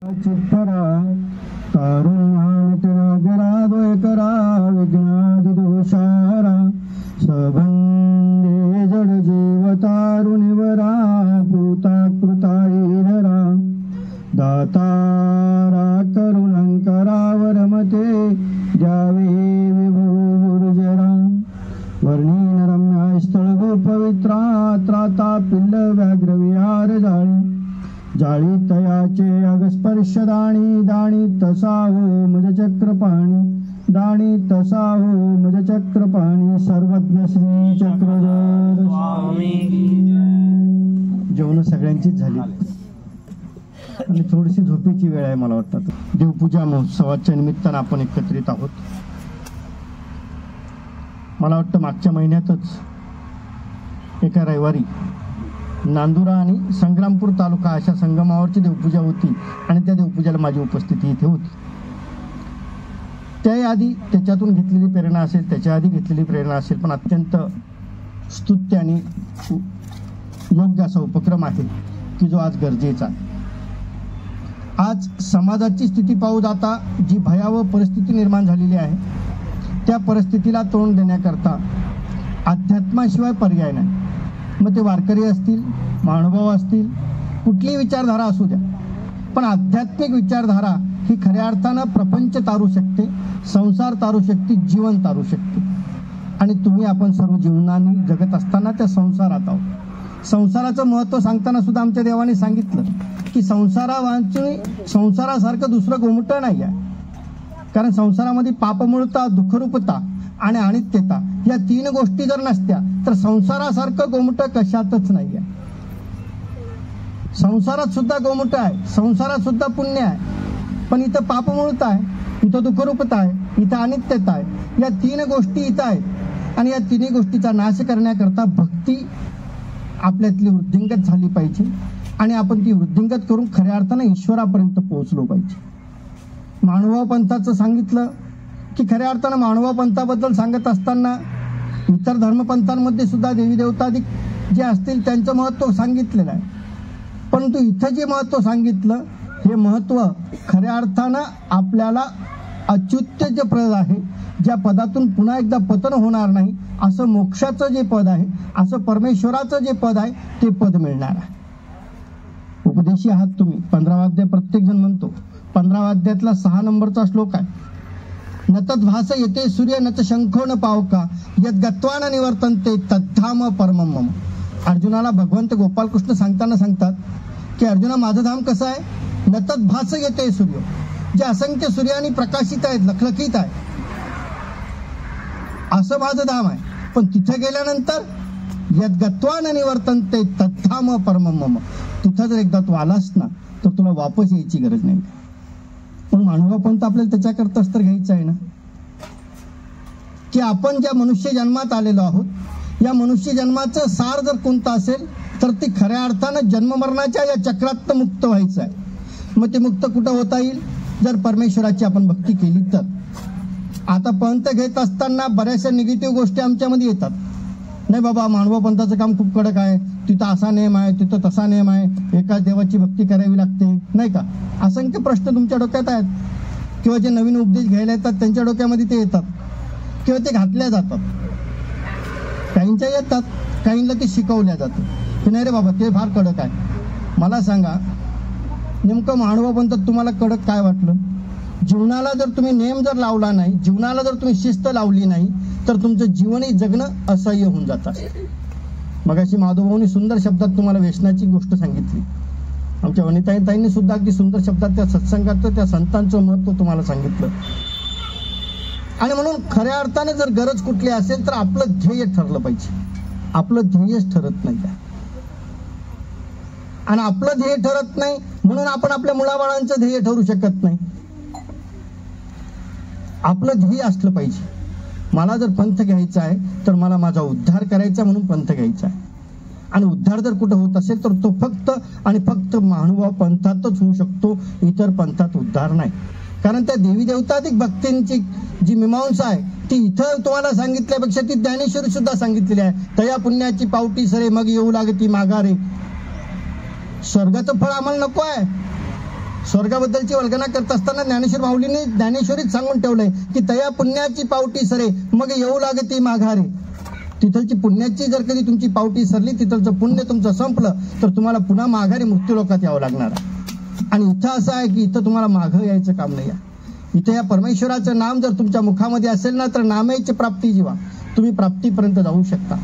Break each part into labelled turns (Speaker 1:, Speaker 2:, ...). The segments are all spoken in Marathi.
Speaker 1: चित्तरा कारुण्याद्वय करा विज्ञाद दोषारा सबंधे जड जीव तारुणिवरा भूता कृताईधरा दातारा करुणंकरावरमते द्यावे विभुर्जरा वर्णीन रम्या स्थळ पवित्रा त्राता पिल्ल व्याघ्र विहार जाळी जाळी तयाचे अगस्पर्श दाणी दाणी तसा हो मज चक्रपाणी दाणी तसा हो मज चक्रपाणी सर्वज्ञ श्री चक्रधर जेवण सगळ्यांचीच झाली आणि थोडीशी झोपेची वेळ आहे. मला वाटतं देवपूजा महोत्सवाच्या निमित्तानं आपण एकत्रित आहोत. मला वाटतं मागच्या महिन्यातच एका रविवारी नांदुरा आणि संग्रामपूर तालुका अशा संगमावरची देवपूजा होती आणि त्या देवपूजेला माझी उपस्थिती इथे होती. त्याआधी त्याच्यातून घेतलेली प्रेरणा असेल, त्याच्या आधी घेतलेली प्रेरणा असेल, पण अत्यंत स्तुत्य आणि योग्य असा उपक्रम आहे की जो आज गरजेचा आहे. आज समाजाची स्थिती पाहू जाता जी भयावह परिस्थिती निर्माण झालेली आहे त्या परिस्थितीला तोंड देण्याकरता अध्यात्माशिवाय पर्याय नाही. मग ते वारकरी असतील, महानुभाव असतील, कुठलीही विचारधारा असू द्या, पण आध्यात्मिक विचारधारा ही खऱ्या अर्थानं प्रपंच तारू शकते, संसार तारू शकते, जीवन तारू शकते. आणि तुम्ही आपण सर्व जीवनाने जगत असताना त्या संसारात आहोत. संसाराचं महत्त्व सांगताना सुद्धा आमच्या देवाने सांगितलं की संसारासारखं दुसरं गोमटं नाही आहे. कारण संसारामध्ये पापमूळता, दुःखरूपता आणि अनित्यता या तीन गोष्टी जर नसत्या तर संसारासारखं गोमटं कशातच नाही आहे. संसारात सुद्धा गोमटं आहे, संसारात सुद्धा पुण्य आहे, पण इथं पापमूळता आहे, इथं दुःखरूपता आहे, इथं अनित्यता आहे. या तीन गोष्टी इथं आहेत आणि या तिन्ही गोष्टीचा नाश करण्याकरता भक्ती आपल्यातली वृद्धिंगत झाली पाहिजे आणि आपण ती वृद्धिंगत करून खऱ्या अर्थानं ईश्वरापर्यंत पोहोचलो पाहिजे. महानुभाव पंथाचं सांगितलं की खऱ्या अर्थानं महानुभाव पंथाबद्दल सांगत असताना इतर धर्मपंथांमध्ये सुद्धा देवी देवतादिक जे असतील त्यांचं महत्त्व सांगितलेलं आहे. परंतु इथं जे महत्त्व सांगितलं हे महत्त्व खऱ्या अर्थानं आपल्याला अच्युत्य जे पद आहे, ज्या पदातून पुन्हा एकदा पतन होणार नाही असं मोक्षाचं जे पद आहे, असं परमेश्वराचं जे पद आहे ते पद मिळणार आहे. उपदेशी आहात तुम्ही. 15 अध्याय प्रत्येक जण म्हणतो. 15 अध्यायातला 6 नंबरचा श्लोक आहे. न तद्भास येते सूर्य न शंखो न पावका यद गत्वा न निवर्तन्ते तद्धाम परमम मम. अर्जुनाला भगवंत गोपालकृष्ण सांगताना सांगतात की अर्जुना माझं धाम कसं आहे. न तद्भास येते सूर्य, जे असंख्य सूर्यानी प्रकाशित आहेत, लखलखीत आहे, असं माझं धाम आहे. पण तिथे गेल्यानंतर यद गत्वा न निवर्तन्ते तद्धाम परमम मम. तिथं जर एकदा तू आलास ना तर तुला वापस यायची गरज नाही. पण महानुभाव पंथ आपल्याला त्याच्याकरताच तर घ्यायचं आहे ना की आपण ज्या मनुष्य जन्मात आलेलो आहोत, या मनुष्य जन्माचं सार जर कोणतं असेल तर ती खऱ्या अर्थानं जन्ममरणाच्या या चक्रात मुक्त व्हायचं आहे. मग ते मुक्त कुठं होता येईल जर परमेश्वराची आपण भक्ती केली तर. आता पंथ घेत असताना बऱ्याचशा निगेटिव्ह गोष्टी आमच्यामध्ये येतात. नाही बाबा महानुभाव पंथाचं काम खूप कडक आहे, तिथं असा नियम आहे, तिथं तसा नियम आहे, एकाच देवाची भक्ती करावी लागते, नाही का. असंख्य प्रश्न तुमच्या डोक्यात आहेत किंवा जे नवीन उपदेश घ्यायला येतात त्यांच्या डोक्यामध्ये ते येतात किंवा ते घातल्या जातात. काहींच्या येतात, काहींना ते शिकवल्या जातं की नाही रे बाबा ते फार कडक आहे. मला सांगा नेमकं महानुभाव पंथात तुम्हाला कडक काय वाटलं. जीवनाला जर तुम्ही नेम जर लावला नाही, जीवनाला जर तुम्ही शिस्त लावली नाही तर तुमचं जीवनही जगणं असह्य होऊन जातं. मगाशी माधवभाऊनी सुंदर शब्दात तुम्हाला व्यसनाची गोष्ट सांगितली. आमच्या वनिताईंनी सुद्धा अगदी सुंदर शब्दात त्या सत्संगाचं, त्या संतांचं महत्त्व तुम्हाला सांगितलं. आणि म्हणून खऱ्या अर्थाने जर गरज कुठली असेल तर आपलं ध्येय ठरलं पाहिजे. आपलं ध्येयच ठरत नाही आणि आपलं ध्येय ठरत नाही म्हणून आपण आपल्या मुलाबाळांचं ध्येय ठरू शकत नाही. आपलं ध्येय असलं पाहिजे. मला जर पंथ घ्यायचा आहे तर मला माझा उद्धार करायचा म्हणून पंथ घ्यायचा आहे. आणि उद्धार जर कुठं होत असेल तर तो फक्त आणि फक्त महानुभाव पंथातच होऊ शकतो, इतर पंथात उद्धार नाही. कारण त्या देवी देवताधिक भक्तींची जी मीमांसा आहे ती इथं तुम्हाला सांगितल्यापेक्षा ती ज्ञानेश्वरी सुद्धा सांगितलेली आहे. तया पुण्याची पावटी सरे मग येऊ लागती माघारे. स्वर्गाचं फळ आम्हाला नको आहे, स्वर्गाबद्दलची वल्गना करत असताना ज्ञानेश्वर माऊलीने ज्ञानेश्वरीत सांगून ठेवलंय की तया पुण्याची पावटी सरे मग येऊ लागते माघारे. तिथलची पुण्याची जर कधी तुमची पावटी सरली, तिथलचं पुण्य तुमचं संपलं, तर तुम्हाला पुन्हा माघारी मृत्यूलोकात यावं लागणार आहे. आणि इथं असं आहे की इथं तुम्हाला माघं यायचं काम नाही आहे. इथं या परमेश्वराचं नाम जर तुमच्या मुखामध्ये असेल ना, तर नामेची प्राप्ती जीवा, तुम्ही प्राप्तीपर्यंत जाऊ शकता.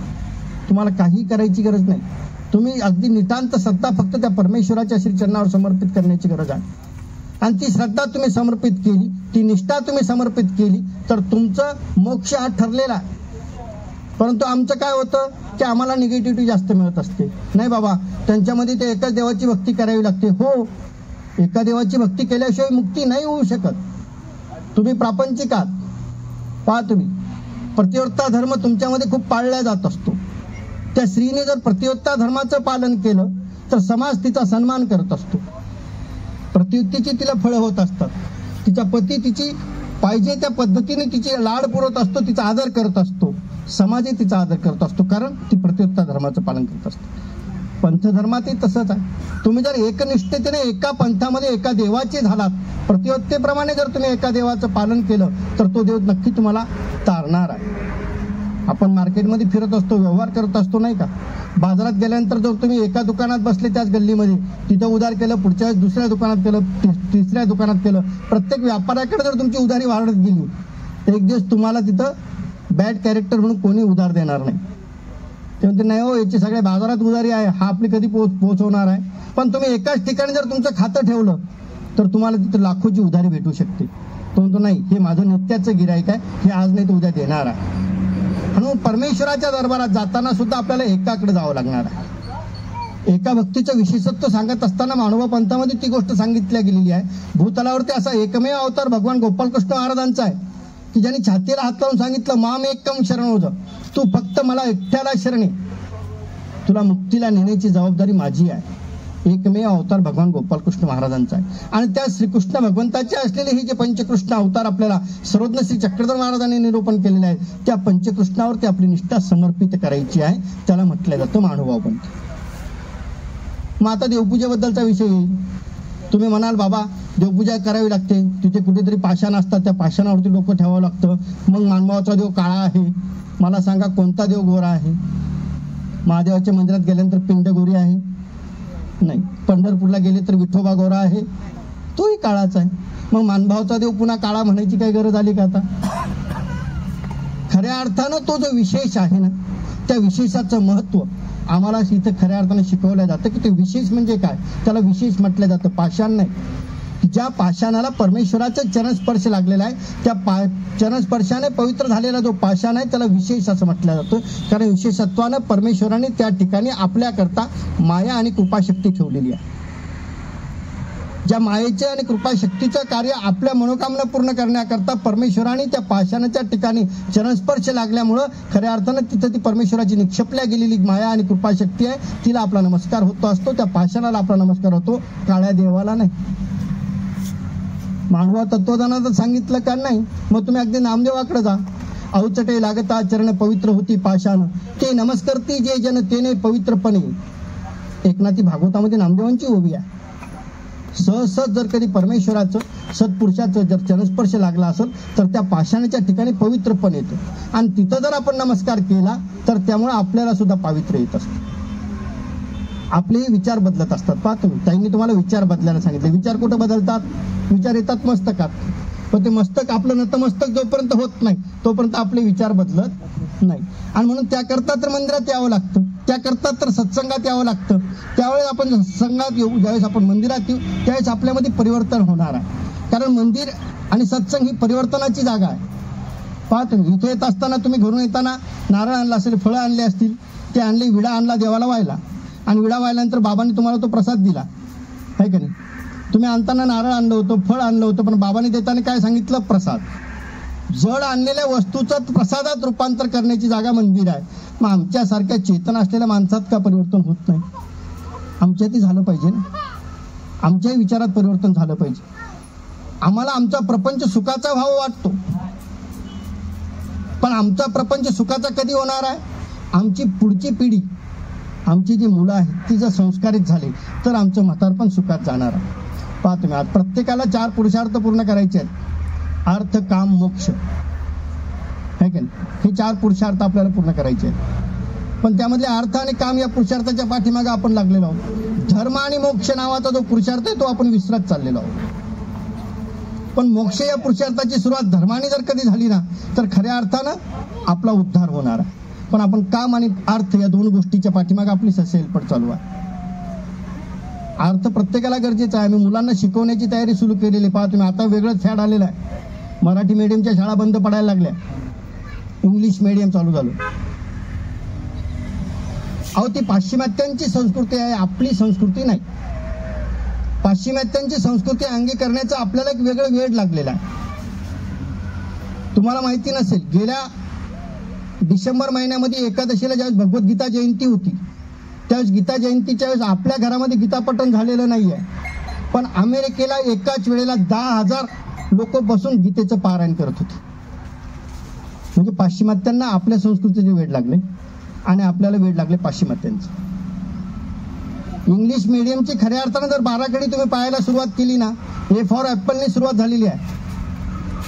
Speaker 1: तुम्हाला काही करायची गरज नाही. तुम्ही अगदी नितांत श्रद्धा फक्त त्या परमेश्वराच्या श्रीचरणावर समर्पित करण्याची गरज आहे. आणि ती श्रद्धा तुम्ही समर्पित केली, ती निष्ठा तुम्ही समर्पित केली, तर तुमचं मोक्ष हा ठरलेला आहे. परंतु आमचं काय होतं की आम्हाला निगेटिव्हिटी जास्त मिळत असते. नाही बाबा, त्यांच्यामध्ये ते एकाच देवाची भक्ती करावी लागते. हो, एका देवाची भक्ती केल्याशिवाय मुक्ती नाही होऊ शकत. तुम्ही प्रापंचिक आहात. पहा, तुम्ही प्रतिवत्ता धर्म तुमच्यामध्ये खूप पाळला जात असतो. त्या स्त्रीने जर प्रतिवत्ता धर्माचं पालन केलं तर समाज तिचा सन्मान करत असतो. प्रतिवत्तेची तिला फळं होत असतात. तिचा पती तिची पाहिजे त्या पद्धतीने तिची लाड पुरवत असतो, तिचा आदर करत असतो, समाजही तिचा आदर करत असतो, कारण ती प्रतिवत्ता धर्माचं पालन करत असते. पंथधर्मातही तसंच आहे. तुम्ही जर एकनिष्ठतेने एका पंथामध्ये एका देवाचे झालात, प्रतिवत्तेप्रमाणे जर तुम्ही एका देवाचं पालन केलं, तर तो देव नक्की तुम्हाला तारणार आहे. आपण मार्केटमध्ये फिरत असतो, व्यवहार करत असतो, नाही का? बाजारात गेल्यानंतर जर तुम्ही एका दुकानात बसले त्याच गल्लीमध्ये, तिथं उधार केलं, पुढच्या वेळेस दुसऱ्या दुकानात केलं, तिसऱ्या दुकानात केलं, प्रत्येक व्यापाऱ्याकडे जर तुमची उधारी वाढत गेली, तर एक दिवस तुम्हाला तिथं बॅड कॅरेक्टर म्हणून कोणी उधार देणार नाही. ते म्हणते नाही हो, याची सगळ्या बाजारात उधारी आहे, हा आपली कधी पोहोचवणार आहे. पण तुम्ही एकाच ठिकाणी जर तुमचं खातं ठेवलं तर तुम्हाला तिथं लाखोची उधारी भेटू शकते. तो म्हणतो नाही, हे माझं नित्याचं गिराईक आहे, हे आज नाही तर उद्या देणार आहे. म्हणून परमेश्वराच्या दरबारात जाताना सुद्धा आपल्याला एकाकडे जावं लागणार आहे. एका भक्तीचं विशेषत्व सांगत असताना मानव पंथामध्ये ती गोष्ट सांगितल्या गेलेली आहे. भूतलावरती असा एकमेव अवतार भगवान गोपालकृष्ण महाराजांचा आहे की ज्यांनी छातीला हात लावून सांगितलं, माम एकम शरणोज, तू फक्त मला एकट्याला शरणे, तुला मुक्तीला नेण्याची जबाबदारी माझी आहे. एकमेव अवतार भगवान गोपालकृष्ण महाराजांचा आहे. आणि त्या श्रीकृष्ण भगवंताचे असलेले हे जे पंचकृष्ण अवतार आपल्याला सर्वज्ञ श्री चक्रधर महाराजांनी निरूपण केलेले आहे, त्या पंचकृष्णावरती आपली निष्ठा समर्पित करायची आहे. त्याला म्हटलं जातं महानुभाव पंथ. मग आता देवपूजेबद्दलचा विषय येईल. तुम्ही म्हणाल बाबा देवपूजा करावी लागते, तिथे कुठेतरी पाषाण असतात, त्या पाषाणावरती डोकं ठेवावं लागतं. मग मानवाचा देव काळा आहे, मला सांगा कोणता देव गोरा आहे? महादेवाच्या मंदिरात गेल्यानंतर पिंड गोरी आहे? नाही. पंढरपूरला गेले तर विठोबा गोरा आहे, तोही काळाच आहे. मग मानभावचा देव पुन्हा काळा म्हणायची काही गरज आली का? आता खऱ्या अर्थानं तो जो विशेष आहे ना, त्या विशेषाचं महत्व आम्हाला इथं खऱ्या अर्थानं शिकवलं जातं की ते विशेष म्हणजे काय, त्याला विशेष म्हटलं जातं, पाषाण नाही. ज्या पाषाणाला परमेश्वराचा चरणस्पर्श लागलेला आहे, त्या चरणस्पर्शाने पवित्र झालेला जो पाषाण आहे त्याला विशेष असं म्हटलं जातं. कारण विशेषत्वानं परमेश्वराने त्या ठिकाणी आपल्याकरता माया आणि कृपाशक्ती ठेवलेली आहे. ज्या मायेचे आणि कृपाशक्तीचं कार्य आपल्या मनोकामना पूर्ण करण्याकरता परमेश्वराने त्या पाषाणाच्या ठिकाणी चरणस्पर्श लागल्यामुळं खऱ्या अर्थानं तिथं ती परमेश्वराची निक्षेपल्या गेलेली माया आणि कृपाशक्ती आहे, तिला आपला नमस्कार होतो असतो. त्या पाषाणाला आपला नमस्कार होतो, काळ्या देवाला नाही. मानवा तत्वज्ञानात सांगितलं का नाही? मग तुम्ही अगदी नामदेवाकडे जा. अवचटे लागता चरण पवित्र होती पाषाण, ते नमस्कारती जे जन तेने पवित्रपणे. एकनाथी भागवतामध्ये नामदेवांची ओवी आहे. सहज जर कधी परमेश्वराचं सत्पुरुषाचं जर चरणस्पर्श लागला असेल तर त्या पाषाणाच्या ठिकाणी पवित्रपण येतं. आणि तिथं जर आपण नमस्कार केला तर त्यामुळे आपल्याला सुद्धा पावित्र्य येत असतं. आपलेही विचार बदलत असतात. पहा तुम्ही, ताईंनी तुम्हाला विचार बदलायला सांगितले. विचार कुठं बदलतात? विचार येतात मस्तकात. पण ते मस्तक आपलं नतमस्तक जोपर्यंत होत नाही तोपर्यंत आपले विचार बदलत नाही. आणि म्हणून त्याकरता तर मंदिरात यावं लागतं, त्याकरता तर सत्संगात यावं लागतं. त्यावेळेस आपण सत्संगात येऊ, ज्यावेळेस आपण मंदिरात येऊ त्यावेळेस आपल्यामध्ये परिवर्तन होणार आहे. कारण मंदिर आणि सत्संग ही परिवर्तनाची जागा आहे. पहा तुम्ही, इथे येत असताना तुम्ही घरून येताना नारळ आणला असेल, फळं आणली असतील, ते आणले, विडा आणला देवाला व्हायला, आणि विडा व्हायल्यानंतर बाबांनी तुम्हाला तो प्रसाद दिला आहे का नाही? तुम्ही आणताना नारळ आणलं होतं, फळ आणलं होतं, पण बाबांनी देताना काय सांगितलं? प्रसाद. जड आणलेल्या वस्तूचं प्रसादात रूपांतर करण्याची जागा मंदिर आहे. मग आमच्यासारख्या चेतन असलेल्या माणसात का परिवर्तन होत नाही? आमच्यातही झालं पाहिजे ना, आमच्याही विचारात परिवर्तन झालं पाहिजे. आम्हाला आमचा प्रपंच सुखाचा भाव वाटतो, पण आमचा प्रपंच सुखाचा कधी होणार आहे? आमची पुढची पिढी, आमची जी मुलं आहेत ती जर संस्कारित झाली तर आमचं म्हातारपण सुखात जाणार आहे. पहा तुम्ही, आज प्रत्येकाला 4 पुरुषार्थ पूर्ण करायचे आहेत. अर्थ, काम, मोक्ष, है की नाही? हे 4 पुरुषार्थ आपल्याला पूर्ण करायचे आहेत. पण त्यामधले अर्थ आणि काम या पुरुषार्थाच्या पाठीमागे आपण लागलेलो आहोत. धर्म आणि मोक्ष नावाचा जो पुरुषार्थ आहे तो आपण विसरत चाललेलो आहोत. पण मोक्ष या पुरुषार्थाची सुरुवात धर्माने जर कधी झाली ना तर खऱ्या अर्थानं आपला उद्धार होणार आहे. पण आपण काम आणि अर्थ या 2 गोष्टीच्या पाठीमागे आपली ससेलपट चालू आहे. अर्थ प्रत्येकाला गरजेचा आहे. आम्ही मुलांना शिकवण्याची तयारी सुरू केलेली. पहा तुम्ही, आता वेगळंच फॅड आलेलं आहे. मराठी मीडियमच्या शाळा बंद पडायला लागल्या, इंग्लिश मीडियम चालू झालं. अहो, ती पाश्चिमात्यांची संस्कृती आहे, आपली संस्कृती नाही. पाश्चिमात्यांची संस्कृती अंगीकरण्याचं आपल्याला एक वेगळं वेळ लागलेला आहे. तुम्हाला माहिती नसेल, गेल्या डिसेंबर महिन्यामध्ये एकादशीला ज्यावेळेस भगवद्गीता जयंती होती त्यावेळेस गीता जयंतीच्या वेळेस आपल्या घरामध्ये गीतापठण झालेलं नाहीये. पण अमेरिकेला एकाच वेळेला 10,000 लोक बसून गीतेचं पारायण करत होते. म्हणजे पाश्चिमात्यांना आपल्या संस्कृतीचे वेड लागले आणि आपल्याला वेड लागले पाश्चिमात्यांचं. इंग्लिश मीडियमची खऱ्या अर्थानं जर 12 कडी तुम्ही पाहायला सुरुवात केली ना, ए फॉर ऍपलने सुरुवात झालेली आहे,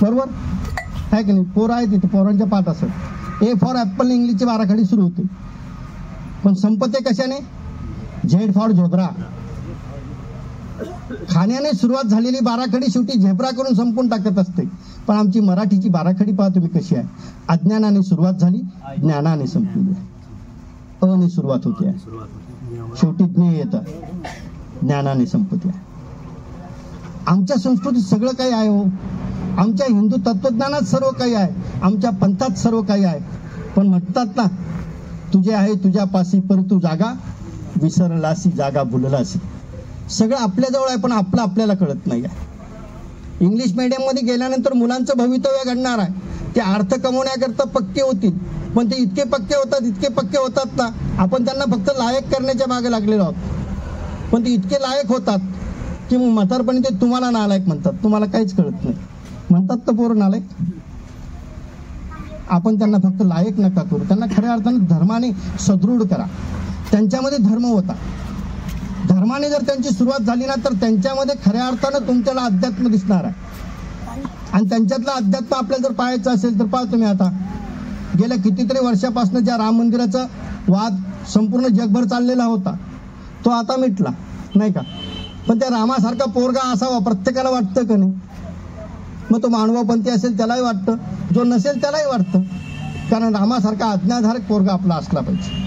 Speaker 1: बरोबर आहे की नाही? पोरं आहे तिथे, पोरांच्या पाठ असत. ए फॉर ऍपलने इंग्लिशची 12 कडी सुरू होते. पण संपते कशाने? Z for zebra. खाण्याने सुरुवात झालेली 12 कडी शेवटी झेब्रा करून संपून टाकत असते. पण आमची मराठीची 12 कडी पहा तुम्ही कशी आहे. अज्ञानाने सुरुवात झाली, ज्ञानाने संपली. अने सुरुवात होते, शेवटी ज्ञेय येतं, ज्ञानाने संपत्ती आहे. आमच्या संस्कृतीत सगळं काही आहे हो. आमच्या हिंदू तत्वज्ञानात सर्व काही आहे, आमच्या पंथात सर्व काही आहे. पण म्हणतात ना, तुझे आहे तुझ्यापाशी परंतु जागा विसरलासी, जागा भुललासी. सगळं आपल्याजवळ आहे पण आपलं आपल्याला कळत नाही आहे. इंग्लिश मीडियम मध्ये गेल्यानंतर मुलांचं भवितव्य घडणार आहे. ते अर्थ कमवण्याकरता पक्के होतील, पण ते इतके पक्के होतात ना, आपण त्यांना फक्त लायक करण्याच्या मागे लागलेलो आहोत. पण ते इतके लायक होतात की मग म्हातारपणी ते तुम्हाला नालायक म्हणतात. तुम्हाला काहीच कळत नाही म्हणतात तर पोरं नालायक. आपण त्यांना फक्त लायक नका करू, त्यांना खऱ्या अर्थाने धर्माने सदृढ करा. त्यांच्यामध्ये धर्म होता. धर्माने जर त्यांची सुरुवात झाली ना तर त्यांच्यामध्ये खऱ्या अर्थानं तुमच्याला अध्यात्म दिसणार आहे. आणि त्यांच्यातलं अध्यात्म आपल्याला जर पाहायचं असेल तर पहा तुम्ही, आता गेल्या कितीतरी वर्षापासून ज्या राम मंदिराचा वाद संपूर्ण जगभर चाललेला होता तो आता मिटला नाही का. पण त्या रामासारखा पोरगा असावा प्रत्येकाला वाटतं का नाही? मग तो मानवापंथी असेल त्यालाही वाटतं, जो नसेल त्यालाही वाटतं. कारण रामासारखा आज्ञाधारक पोरगा आपला असला पाहिजे,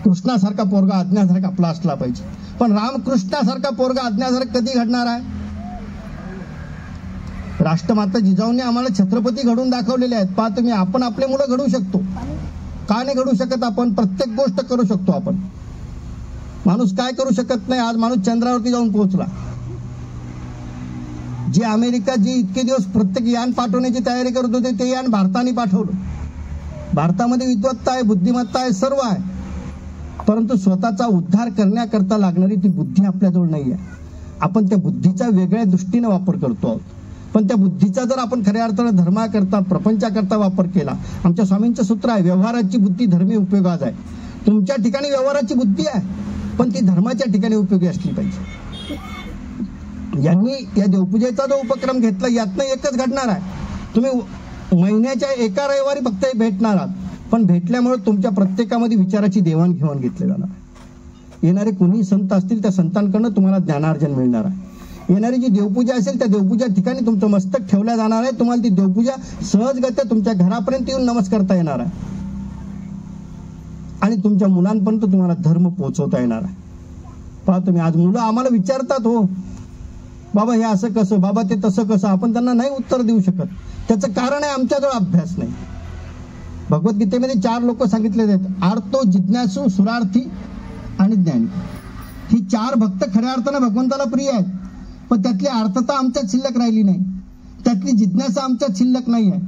Speaker 1: कृष्णासारखा पोरगा आज्ञाधारक आपला असला पाहिजे. पण रामकृष्णासारखा पोरगा आज्ञाधारक कधी घडणार आहे? राष्ट्रमाता जिजाऊंनी आम्हाला छत्रपती घडून दाखवलेले आहेत. पहा तुम्ही, आपण आपले मुलं घडू शकतो. का नाही घडू शकत? आपण प्रत्येक गोष्ट करू शकतो. आपण माणूस काय करू शकत नाही? आज माणूस चंद्रावरती जाऊन पोहोचला. जी अमेरिका जी इतके दिवस प्रत्येक यान पाठवण्याची तयारी करत होते ते यान भारताने पाठवलं. भारतामध्ये विद्वत्ता आहे, बुद्धिमत्ता आहे, सर्व आहे. परंतु स्वतःचा उद्धार करण्याकरता लागणारी ती बुद्धी आपल्याजवळ नाही आहे. आपण त्या बुद्धीचा वेगळ्या दृष्टीने वापर करतो आहोत. पण त्या बुद्धीचा जर आपण खऱ्या अर्थानं धर्माकरता प्रपंचाकरता वापर केला, आमच्या स्वामींचं सूत्र आहे, व्यवहाराची बुद्धी धर्मी उपयोगात आहे. तुमच्या ठिकाणी व्यवहाराची बुद्धी आहे पण ती धर्माच्या ठिकाणी उपयोगी असली पाहिजे. यांनी या देवपूजेचा जो उपक्रम घेतला यातनं एकच घडणार आहे, तुम्ही महिन्याच्या एका रविवारी फक्त भेटणार आहात. पण भेटल्यामुळे तुमच्या प्रत्येकामध्ये विचाराची देवाणघेवाण घेतली जाणार. येणारे कोणी संत असतील त्या संतांकडनं तुम्हाला ज्ञानार्जन मिळणार आहे. येणारी जी देवपूजा असेल त्या देवपूजा ठिकाणी तुमचं मस्तक ठेवलं जाणार आहे. तुम्हाला ती देवपूजा सहजगत्या तुमच्या घरापर्यंत येऊन नमस्कारता येणार आहे आणि तुमच्या मुलांपर्यंत तुम्हाला धर्म पोहोचवता येणार आहे. पहा तुम्ही, आज मुलं आम्हाला विचारतात, हो बाबा हे असं कसं, बाबा ते तसं कसं. आपण त्यांना नाही उत्तर देऊ शकत. त्याचं कारण आहे आमच्याजवळ अभ्यास नाही. भगवद्गीतेमध्ये 4 लोक सांगितले आहेत, आर्तो, जिज्ञासू, सुरार्थी आणि ज्ञानी. ही 4 भक्त खऱ्या अर्थानं भगवंताला प्रिय आहेत. पण त्यातली अर्थता आमच्यात शिल्लक राहिली नाही, त्यातली जिज्ञासा आमच्यात शिल्लक नाही आहे.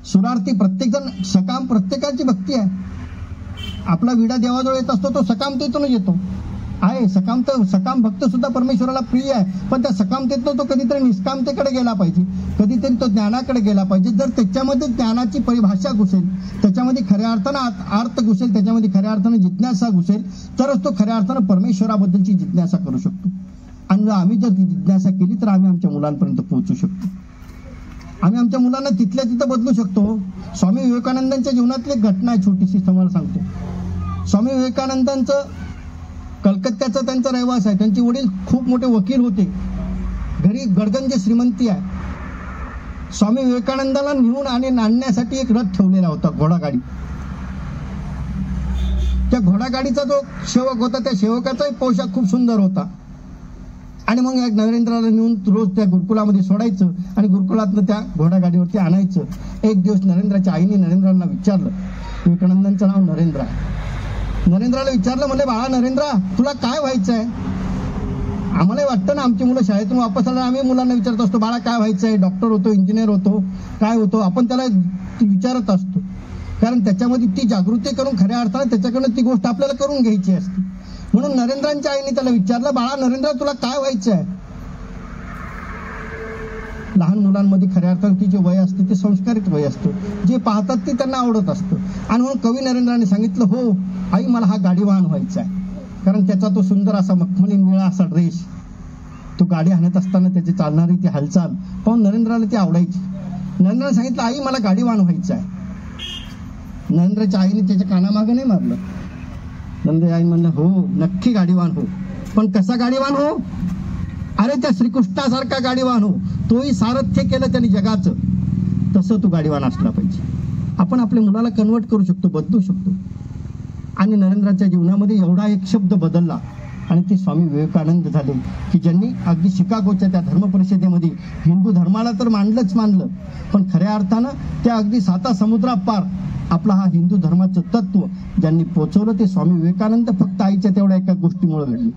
Speaker 1: सुरार्थी, प्रत्येक जण सकाम, प्रत्येकाची भक्ती आहे. आपला विडा देवाजवळ येत असतो तो सकामतेतूनच येतो आहे. सकाम भक्त सुद्धा परमेश्वराला प्रिय आहे. पण त्या सकामतेतून तो कधीतरी निष्कामतेकडे गेला पाहिजे, कधीतरी तो ज्ञानाकडे गेला पाहिजे. जर त्याच्यामध्ये ज्ञानाची परिभाषा घुसेल, त्याच्यामध्ये खऱ्या अर्थानं अर्थ घुसेल, त्याच्यामध्ये खऱ्या अर्थानं जिज्ञासा घुसेल, तरच तो खऱ्या अर्थानं परमेश्वराबद्दलची जिज्ञासा करू शकतो. आणि आम्ही जर जिज्ञासा केली तर आम्ही आमच्या मुलांपर्यंत पोहोचू शकतो. आम्ही आमच्या मुलांना तिथल्या तिथं बदलू शकतो. स्वामी विवेकानंदांच्या जीवनातली एक घटना आहे छोटीशी, तुम्हाला सांगतो. स्वामी विवेकानंदांचं कलकत्त्याचा त्यांचा रहिवास आहे. त्यांचे वडील खूप मोठे वकील होते, घरी गडगंज श्रीमंती आहे. स्वामी विवेकानंदाला नेऊन आणि आणण्यासाठी एक रथ ठेवलेला होता, घोडागाडी. त्या घोडागाडीचा जो सेवक होता, त्या सेवकाचाही पोशाख खूप सुंदर होता. आणि मग एक नरेंद्राला नेऊन रोज त्या गुरुकुलामध्ये सोडायचं आणि गुरुकुलातनं त्या घोडागाडीवरती आणायचं. एक दिवस नरेंद्राच्या आईने नरेंद्राला विचारलं, विवेकानंदांचं नाव नरेंद्र आहे, नरेंद्राला विचारलं, म्हणले बाळा नरेंद्रा, तुला काय व्हायचं आहे? आम्हालाही वाटतं ना, आमची मुलं शाळेतून वापस आला आम्ही मुलांना विचारत असतो, बाळा काय व्हायचं आहे? डॉक्टर होतो, इंजिनियर होतो, काय होतो? आपण त्याला विचारत असतो, कारण त्याच्यामध्ये ती जागृती करून खऱ्या अर्थाने त्याच्याकडनं ती गोष्ट आपल्याला करून घ्यायची असते. म्हणून नरेंद्रांच्या आईने त्याला विचारलं, बाळा नरेंद्र, तुला काय व्हायचं आहे? लहान मुलांमध्ये खऱ्या अर्थाने ती जे वय असते ते संस्कारित वय असतं, जे पाहतात ते त्यांना आवडत असतं. आणि म्हणून कवी नरेंद्राने सांगितलं, हो आई, मला हा गाडीवाहन व्हायचा आहे. कारण त्याचा तो सुंदर असा मखमली निळा असा ड्रेस, तो गाडी हाणत असताना त्याची चालणारी ती हालचाल पाहून नरेंद्राला ती आवडायची. नरेंद्राने सांगितलं, आई मला गाडीवाहन व्हायचं आहे. नरेंद्राच्या आईने त्याच्या कानामागं नाही मारलं. नरेंद्र आई म्हणलं, हो नक्की गाडीवाहन हो, पण कसा गाडीवाहन हो? अरे त्या श्रीकृष्णासारखा गाडीवाहन हो. तोही सारथ्य केलं त्यांनी जगाचं, तसं तो गाडीवाहन असला पाहिजे. आपण आपल्या मुलाला कन्वर्ट करू शकतो, बदलू शकतो. आणि नरेंद्राच्या जीवनामध्ये एवढा एक शब्द बदलला आणि ते स्वामी विवेकानंद झाले, की ज्यांनी अगदी शिकागोच्या त्या धर्म परिषदेमध्ये हिंदू धर्माला तर मांडलं, पण खऱ्या अर्थानं त्या अगदी 7 समुद्रापार आपला हा हिंदू धर्माचं तत्व ज्यांनी पोचवलं ते स्वामी विवेकानंद फक्त आईच्या तेवढ्या एका गोष्टीमुळे घडली.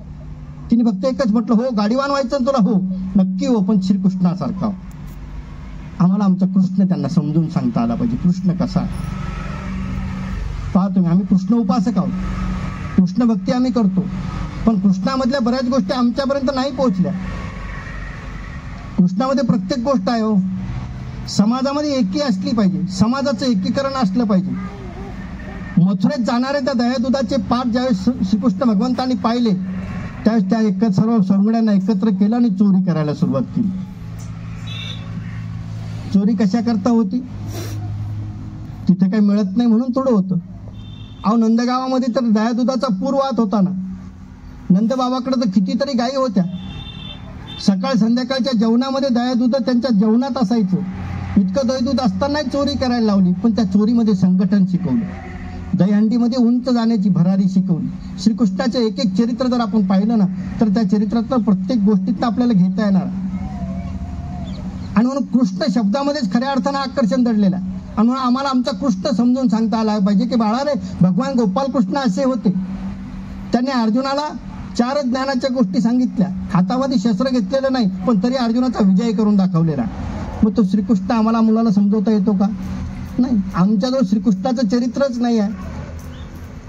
Speaker 1: तिने फक्त एकच म्हटलं, हो गाडीवान व्हायचं तुला, हो नक्की हो, पण श्रीकृष्णासारखा. आम्हाला आमचा कृष्ण त्यांना समजून सांगता आला पाहिजे. कृष्ण कसा पहा तुम्ही, आम्ही कृष्ण उपासक आहोत, कृष्ण भक्ती आम्ही करतो, पण कृष्णामधल्या बऱ्याच गोष्टी आमच्यापर्यंत नाही पोहोचल्या. कृष्णामध्ये प्रत्येक गोष्ट आहे हो. समाजामध्ये एकी असली पाहिजे, समाजाचं एकीकरण असलं पाहिजे. मथुरेत जाणारे त्या दह्यादुधाचे पाठ ज्यावेळेस श्रीकृष्ण भगवंतांनी पाहिले, त्यावेळेस त्या सर्व सवंगड्यांना एकत्र केलं आणि चोरी करायला सुरुवात केली. चोरी कशा करता होती? तिथे काही मिळत नाही म्हणून थोडं होतं. अहो नंदगावामध्ये तर दह्यादुधाचा पूर वाहत होता ना. नंदबाबाकडे तर कितीतरी गायी होत्या. सकाळ संध्याकाळच्या जेवणामध्ये दह्यादूध त्यांच्या जेवणात असायचं. इतकं दहीदूध असतानाही चोरी करायला लावली, पण त्या चोरीमध्ये संघटन शिकवलं. दहीहंडीमध्ये उंच जाण्याची भरारी शिकवली. श्रीकृष्णाचे एक एक चरित्र जर आपण पाहिलं ना, तर त्या चरित्रातलं प्रत्येक गोष्टीत आपल्याला घेता येणार. आणि म्हणून कृष्ण शब्दामध्येच खऱ्या अर्थानं आकर्षण दडलेलं आहे. आणि म्हणून आम्हाला आमचा कृष्ण समजून सांगता आला पाहिजे की बाळा रे, भगवान गोपाल कृष्ण असे होते. त्यांनी अर्जुनाला 4 ज्ञानाच्या गोष्टी सांगितल्या. हातामध्ये शस्त्र घेतलेलं नाही, पण तरी अर्जुनाचा विजय करून दाखवलेला. मग तो श्रीकृष्ण आम्हाला मुलाला समजवता येतो का? नाही. आमच्याजवळ श्रीकृष्णाचं चरित्रच नाही आहे.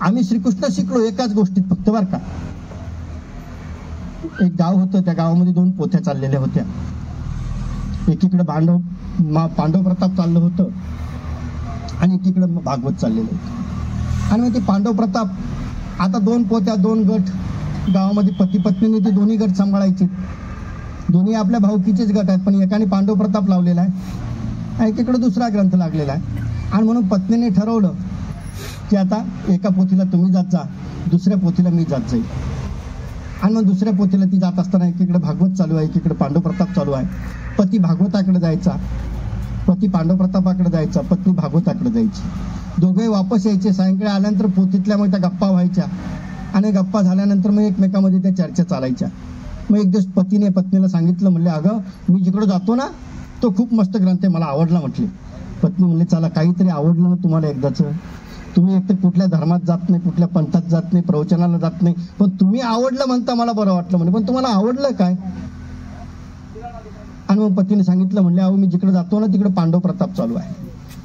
Speaker 1: आम्ही श्रीकृष्ण शिकलो एकाच गोष्टीत फक्त, बरं का. एक गाव होतं, त्या गावामध्ये 2 पोथ्या चाललेल्या होत्या. एकीकडे पांडव प्रताप चाललं होतं आणि एकीकडे भागवत चाललेलं होतं. आणि मग ते पांडव प्रताप, आता 2 पोथ्या, 2 गट गावामध्ये, पती पत्नीने ते दोन्ही गट सांभाळायचे. दोन्ही आपल्या भाऊकीचेच गट आहेत, पण एकाने पांडव प्रताप लावलेला आहे, एकीकडे दुसरा ग्रंथ लागलेला आहे. आणि म्हणून पत्नीने ठरवलं की आता एका पोथीला तुम्ही जात जा, दुसऱ्या पोथीला मी जात जाईल. आणि मग दुसऱ्या पोथीला ती जात असताना एकीकडे भागवत चालू आहे, एकीकडे पांडव प्रताप चालू आहे. पती भागवताकडे जायचा, पती पांडव प्रतापाकडे जायचा, पत्नी भागवताकडे जायची. दोघे वापस यायचे. सायंकाळी आल्यानंतर पोथीतल्या मग त्या गप्पा व्हायच्या आणि गप्पा झाल्यानंतर मग एकमेकांमध्ये त्या चर्चा चालायच्या. मग एक दिवस पतीने पत्नीला सांगितलं, म्हणले अगं मी जिकडे जातो ना तो खूप मस्त ग्रंथ आहे, मला आवडला म्हटले. पत्नी म्हणले चला, काहीतरी आवडलं ना तुम्हाला एकदाच. तुम्ही एक तर कुठल्या धर्मात जात नाही, कुठल्या पंथात जात नाही, प्रवचनाला जात नाही, पण तुम्ही आवडलं म्हणता मला बरं वाटलं म्हणे. पण तुम्हाला आवडलं काय? आणि मग पतीने सांगितलं, म्हणले अहो मी जिकडे जातो ना तिकडे पांडव प्रताप चालू आहे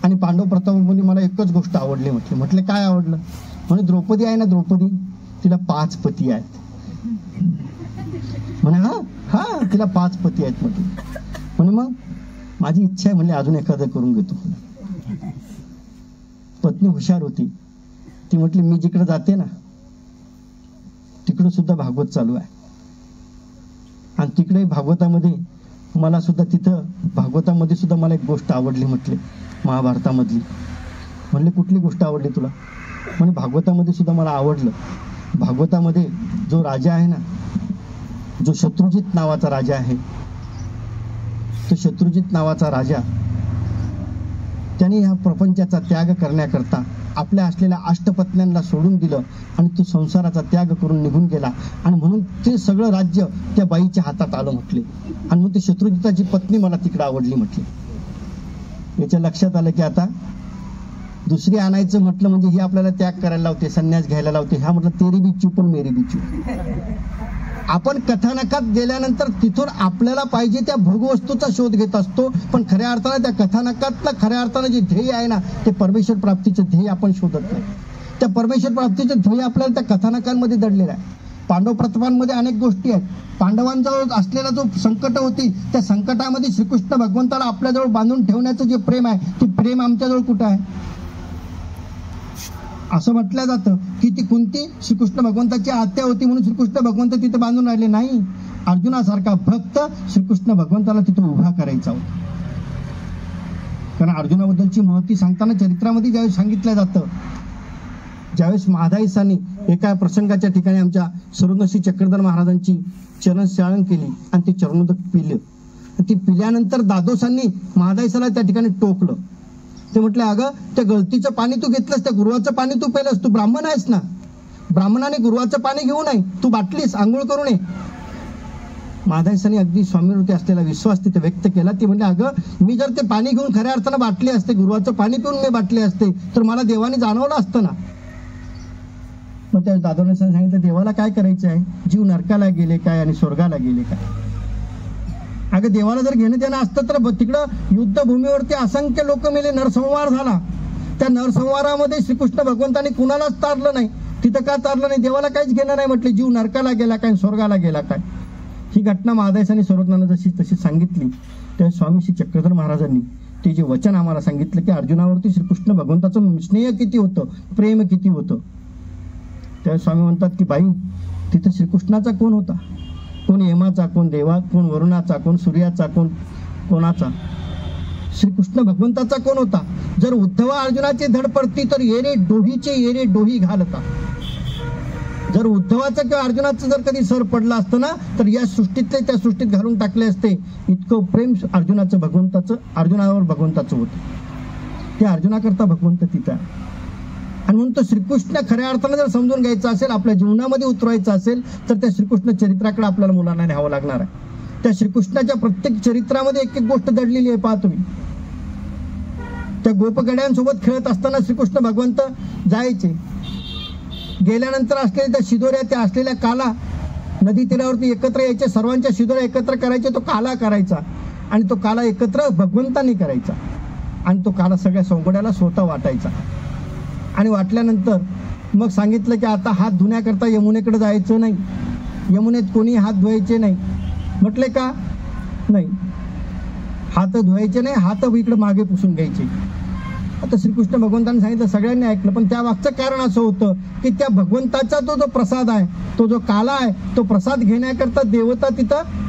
Speaker 1: आणि पांडव प्रताप म्हणजे मला एकच गोष्ट आवडली म्हटली. म्हटले काय आवडलं? म्हणे द्रौपदी आहे ना, द्रौपदी, तिला 5 पती आहेत म्हणे. हा तिला 5 पती आहेत म्हटलं. म्हणे मग माझी इच्छा आहे म्हणले अजून एखादं करून घेतो. पत्नी हुशार होती, ती म्हटली मी जिकडे जाते ना तिकडे सुद्धा भागवत चालू आहे. आणि तिकडे भागवतामध्ये मला सुद्धा तिथं भागवतामध्ये सुद्धा मला एक गोष्ट आवडली म्हटले, महाभारतामधली. म्हणले कुठली गोष्ट आवडली तुला? म्हणजे भागवतामध्ये सुद्धा मला आवडलं. भागवतामध्ये जो राजा आहे ना, जो शत्रुजित नावाचा राजा आहे, तो शत्रुजित नावाचा राजा त्याने ह्या प्रपंचाचा त्याग करण्याकरता आपल्या असलेल्या अष्टपत्न्यांना सोडून दिलं आणि तो संसाराचा त्याग करून निघून गेला. आणि म्हणून ते सगळं राज्य त्या बाईच्या हातात आलं म्हटले. आणि मग ते शत्रुजिताची पत्नी मला तिकडे आवडली म्हटली. याच्या लक्षात आलं की आता दुसरी आणायचं म्हटलं म्हणजे ही आपल्याला त्याग करायला लावते, संन्यास घ्यायला लावते. ह्या म्हटलं तेरी बी चूप पण मेरी बी चूप. आपण कथानकात गेल्यानंतर तिथून आपल्याला पाहिजे त्या भोगवस्तूचा शोध घेत असतो, पण खऱ्या अर्थानं त्या कथानकातलं खऱ्या अर्थानं जे ध्येय आहे ना, ते परमेश्वर प्राप्तीचं ध्येय आपण शोधत नाही. त्या परमेश्वर प्राप्तीचं ध्येय आपल्याला त्या कथानकांमध्ये दडलेलं आहे. पांडव प्रतापांमध्ये अनेक गोष्टी आहेत. पांडवांजवळ असलेला जो संकट होती, त्या संकटामध्ये श्रीकृष्ण भगवंताला आपल्याजवळ बांधून ठेवण्याचं जे प्रेम आहे, ते प्रेम आमच्याजवळ कुठं आहे? असं म्हटलं जातं की ती कुंती श्रीकृष्ण भगवंताची आत्या होती म्हणून श्रीकृष्ण भगवंत तिथे बांधून राहिले. नाही, अर्जुनासारखा भक्त श्रीकृष्ण भगवंताला तिथे उभा करायचा होता. कारण अर्जुनाबद्दलची महती सांगताना चरित्रामध्ये ज्यावेळेस सांगितलं जातं, ज्यावेळेस महादाईसांनी एका प्रसंगाच्या ठिकाणी आमच्या सरोदनश्री चक्रधर महाराजांची चरणशाळण केली आणि ते चरणोदक पिलं. ती पिल्यानंतर दादोसांनी महादाईसाला त्या ठिकाणी टोकलं. ते म्हटलं, अगं त्या गळतीचं पाणी तू घेतलंस, त्या गुरुवाचं पाणी तू पेलस, तू ब्राह्मण आहेस ना, ब्राह्मणाने गुरुवाचं पाणी घेऊ नये, तू बाटलीस, आंघोळ करू नये. महादाईसांनी अगदी स्वामीवरती असलेला विश्वास तिथे व्यक्त केला. ती म्हणजे अगं मी जर ते पाणी घेऊन खऱ्या अर्थानं बाटली असते, गुरुवाचं पाणी पिऊन मी बाटली असते, तर मला देवाने जाणवलं असतं ना. मग त्या दादोने सांगितलं, देवाला काय करायचं आहे? जीव नरकाला गेले काय आणि स्वर्गाला गेले काय? अगं देवाला जर घेणं देणं असतं तर तिकडं युद्धभूमीवरती असंख्य लोक मेले, नरसंहार झाला. त्या नरसंहारामध्ये श्रीकृष्ण भगवंतांनी कुणालाच तारलं नाही. तिथं का तारलं नाही? देवाला काहीच घेणं नाही म्हटले. जीव नरकाला गेला काय, स्वर्गाला गेला काय? ही घटना महादाईसांनी सर्वज्ञांना जशी तशी सांगितली. त्या स्वामी श्री चक्रधर महाराजांनी ते जे वचन आम्हाला सांगितलं की अर्जुनावरती श्रीकृष्ण भगवंताचं स्नेह किती होतं, प्रेम किती होतं. त्या स्वामी म्हणतात की बाई, तिथं श्रीकृष्णाचा कोण होता? कोण यमाचा, कोण देवा, कोण वरुणाचा, कोण सूर्याचा, कोण कोणाचा? श्रीकृष्ण भगवंताचा कोण होता? जर उद्धवा अर्जुनाची धड पडती तर येरे डोहीचे येरे डोही घालता. जर उद्धवाचं किंवा अर्जुनाचं जर कधी सर पडलं असतं ना, तर या सृष्टीतले त्या सृष्टीत घालून टाकले असते. इतकं प्रेम अर्जुनाचं भगवंताचं, अर्जुनावर भगवंताचं होतं. ते अर्जुनाकरता भगवंत तिथं आहे. आणि म्हणून तो श्रीकृष्ण खऱ्या अर्थानं जर समजून घ्यायचा असेल, आपल्या जीवनामध्ये उतरवायचं असेल, तर त्या श्रीकृष्ण चरित्राकडे आपल्याला मुलांना न्यावं लागणार आहे. त्या श्रीकृष्णाच्या प्रत्येक चरित्रामध्ये एक एक गोष्ट दडलेली आहे. पहा तुम्ही, त्या गोपगड्यांसोबत खेळत असताना श्रीकृष्ण भगवंत जायचे. गेल्यानंतर असलेल्या त्या शिदोऱ्या, त्या असलेल्या काला नदी तीरावरती एकत्र यायचे, सर्वांच्या शिदोऱ्या एकत्र करायचे, तो काला करायचा आणि तो काला एकत्र भगवंतांनी करायचा आणि तो काला सगळ्या सौंगड्याला स्वतः वाटायचा. आणि वाटल्यानंतर मग सांगितलं की आता हात धुण्याकरता यमुनेकडे जायचं नाही, यमुनेत कोणी हात धुवायचे नाही. म्हटले का? नाही, हात धुवायचे नाही, हात इकडे मागे पुसून घ्यायचे. आता श्रीकृष्ण भगवंतांनी सांगितलं, सगळ्यांनी ऐकलं. पण त्या मागचं कारण असं होतं की त्या भगवंताचा तो जो प्रसाद आहे, तो जो काला आहे, तो प्रसाद घेण्याकरता देवता तिथं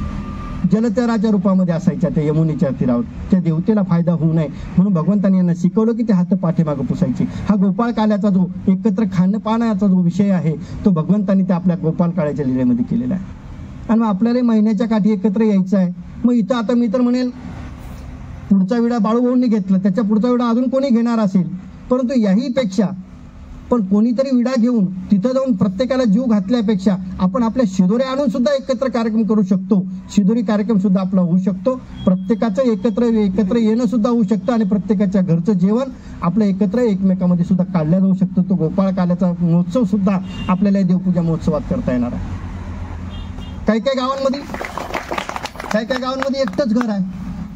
Speaker 1: जलचराच्या रूपामध्ये असायच्या त्या यमुनेच्या तीरावर. त्या देवतेला फायदा होऊ नये म्हणून भगवंतांनी यांना शिकवलं की ते हात पाठीमागं पुसायचे. हा गोपाळ काल्याचा जो एकत्र खाणं पाण्याचा जो विषय आहे, तो भगवंतांनी त्या आपल्या गोपाळ काळ्याच्या लीलेमध्ये केलेला आहे. आणि मग आपल्याला महिन्याच्या काठी एकत्र यायचं आहे. मग इथं आता मी तर म्हणेल पुढचा विडा बाळूभाऊंनी घेतला, त्याच्या पुढचा विडा अजून कोणी घेणार असेल, परंतु याही पेक्षा पण कोणीतरी विडा घेऊन तिथं जाऊन प्रत्येकाला जीव घातल्यापेक्षा आपण आपल्या शिदोरी आणून सुद्धा एकत्र कार्यक्रम करू शकतो. शिदोरी कार्यक्रम सुद्धा आपला होऊ शकतो. प्रत्येकाचं एकत्र येणं सुद्धा होऊ शकतं आणि प्रत्येकाच्या घरचं जेवण आपलं एकत्र एकमेकामध्ये सुद्धा काढलं जाऊ शकतं. तो गोपाळ काल्याचा महोत्सव सुद्धा आपल्याला देवपूजा महोत्सवात करता येणार आहे. काही काही गावांमध्ये एकटंच घर आहे,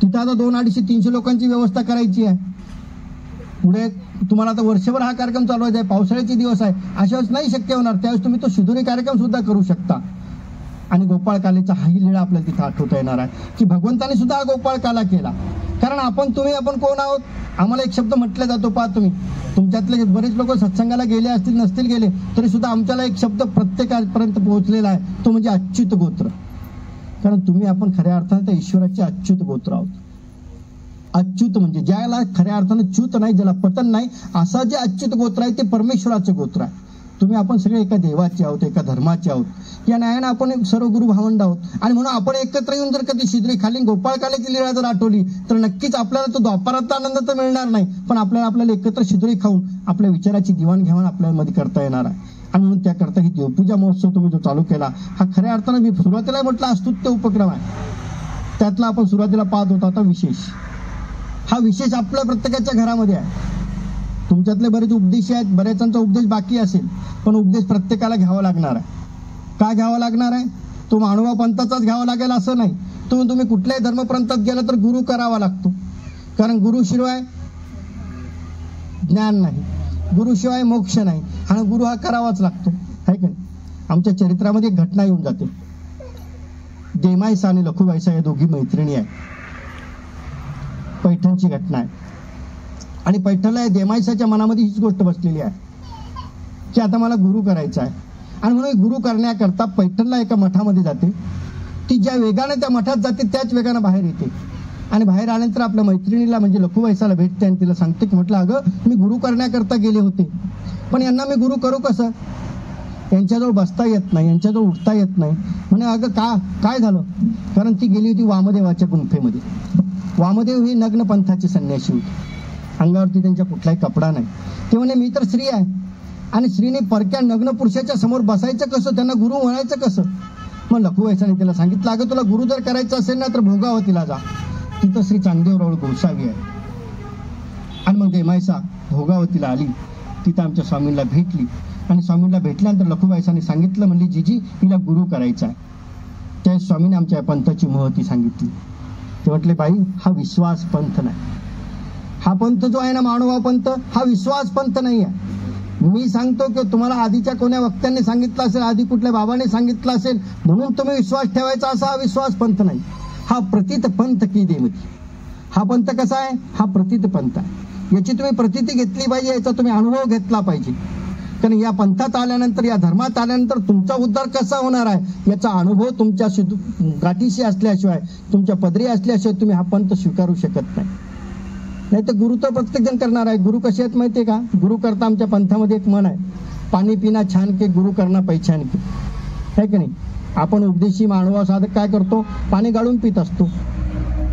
Speaker 1: तिथं आता 200-250 लोकांची व्यवस्था करायची आहे. पुढे तुम्हाला आता वर्षभर हा कार्यक्रम चालवायचा आहे, पावसाळ्याचे दिवस आहे, अशा वेळेस नाही शक्य होणार. त्यावेळेस तुम्ही तो शिदोरी कार्यक्रम सुद्धा करू शकता. आणि गोपाळ कालेचा हाही लीळा आपल्याला तिथं आठवता येणार आहे की भगवंताने सुद्धा हा गोपाळ काला केला. कारण आपण कोण आहोत? आम्हाला एक शब्द म्हटला जातो. पहा तुम्ही, तुमच्यातले बरेच लोक सत्संगाला गेले असतील, नसतील गेले तरी सुद्धा आमच्याला एक शब्द प्रत्येकापर्यंत पोहोचलेला आहे, तो म्हणजे अच्युत गोत्र. कारण तुम्ही आपण खऱ्या अर्थाने त्या ईश्वराचे अच्युत गोत्र आहोत. अच्युत म्हणजे ज्याला खऱ्या अर्थानं च्युत नाही, ज्याला पतन नाही, असा जे अच्युत गोत्र आहे ते परमेश्वराचे गोत्र आहे. तुम्ही आपण सगळे एका देवाचे आहोत, एका धर्माचे आहोत. या न्यायानं आपण सर्व गुरु भावंड आहोत. आणि म्हणून आपण एकत्र येऊन जर कधी शिद्री खाली गोपाळकाल्याची लीळा जर आठवली तर नक्कीच आपल्याला तो द्वापारातला आनंद तर मिळणार नाही, पण आपल्याला एकत्र शिद्री खाऊन आपल्या विचाराची दिवाणघेवाण आपल्यामध्ये करता येणार आहे. आणि म्हणून त्याकरता ही देवपूजा महोत्सव तुम्ही जो चालू केला हा खऱ्या अर्थानं मी सुरुवातीला म्हटलं स्तुत्य उपक्रम आहे. त्यातला आपण सुरुवातीला पाहत होता आता विशेष. हा विशेष आपल्या प्रत्येकाच्या घरामध्ये आहे. तुमच्यातले बरेच उपदेशी आहेत, बऱ्याचांचा उपदेश बाकी असेल, पण उपदेश प्रत्येकाला घ्यावा लागणार आहे. का घ्यावा लागणार आहे? तो मानवा पंथाचाच घ्यावा लागेल असं नाही. तुम्ही कुठल्याही धर्मपंथात गेला तर गुरु करावा लागतो. कारण गुरुशिवाय ज्ञान नाही, गुरुशिवाय मोक्ष नाही, आणि गुरु हा करावाच लागतो, आहे का नाही? आमच्या चरित्रामध्ये एक घटना येऊन जाते. देमाईसा आणि लखुबाईसा या दोघी मैत्रिणी आहेत. पैठणची घटना आहे. आणि पैठणला देमाईसाच्या मनामध्ये हीच गोष्ट बसलेली आहे की आता मला गुरु करायचा आहे. आणि म्हणून गुरु करण्याकरता पैठणला एका मठामध्ये जाते. ती ज्या वेगाने त्या मठात जाते त्याच वेगाने बाहेर येते. आणि बाहेर आल्यानंतर आपल्या मैत्रिणीला म्हणजे लखुबाईसाला भेटते आणि तिला सांगते की म्हटलं अगं मी गुरु करण्याकरता गेले होते, पण यांना मी गुरु करू कसं? यांच्याजवळ बसता येत नाही, यांच्याजवळ उठता येत नाही. म्हणे अगं काय झालं? कारण ती गेली होती वामदेवाच्या गुंफेमध्ये. वामदेव ही नग्न पंथाची संन्यासी होती. अंगावरती त्यांच्या कुठलाही कपडा नाही. ते म्हणे मी तर स्त्री आहे आणि स्त्रीने परक्या नग्न पुरुषाच्या समोर बसायचं कसं? त्यांना गुरु म्हणायचं कसं? मग लखुबाईसाने तिला सांगितलं अगं तुला गुरु जर करायचं असेल ना तर भोगावतीला जा, तिथं श्री चांगदेवराव गोसावी आहे. आणि मग देमाईसा भोगावतीला आली. तिथं आमच्या स्वामींना भेटली. आणि स्वामींना भेटल्यानंतर लखुबाईसाने सांगितलं म्हणली जीजी हिला गुरु करायचा आहे. त्या स्वामीने आमच्या पंथाची महती सांगितली. ते म्हटले बाई हा विश्वास पंथ नाही. हा पंथ जो आहे ना मानवा पंथ हा विश्वास पंथ नाही आहे. मी सांगतो की तुम्हाला आधीच्या कोण्या वक्त्यांनी सांगितलं असेल, आधी कुठल्या बाबाने सांगितलं असेल म्हणून तुम्ही विश्वास ठेवायचा, असा हा विश्वास पंथ नाही. हा प्रतीत पंथ की देवती. हा पंथ कसा आहे? हा प्रतीत पंथ आहे. याची तुम्ही प्रतीती घेतली पाहिजे, याचा तुम्ही अनुभव घेतला पाहिजे. कारण या पंथात आल्यानंतर, या धर्मात आल्यानंतर तुमचा उद्धार कसा होणार आहे याचा अनुभव तुमच्या गाठीशी असल्याशिवाय, तुमच्या पदरी असल्याशिवाय तुम्ही हा पंथ स्वीकारू शकत नाही. नाही तर गुरु तर प्रत्येक जण करणार आहे. गुरु कसे आहेत माहितीये का? गुरु करता आमच्या पंथामध्ये एक म्हण आहे, पाणी पिना छान के गुरु करना पहिचान के, है की नाही? आपण उपदेशी मानवा साधक काय करतो? पाणी गाळून पित असतो.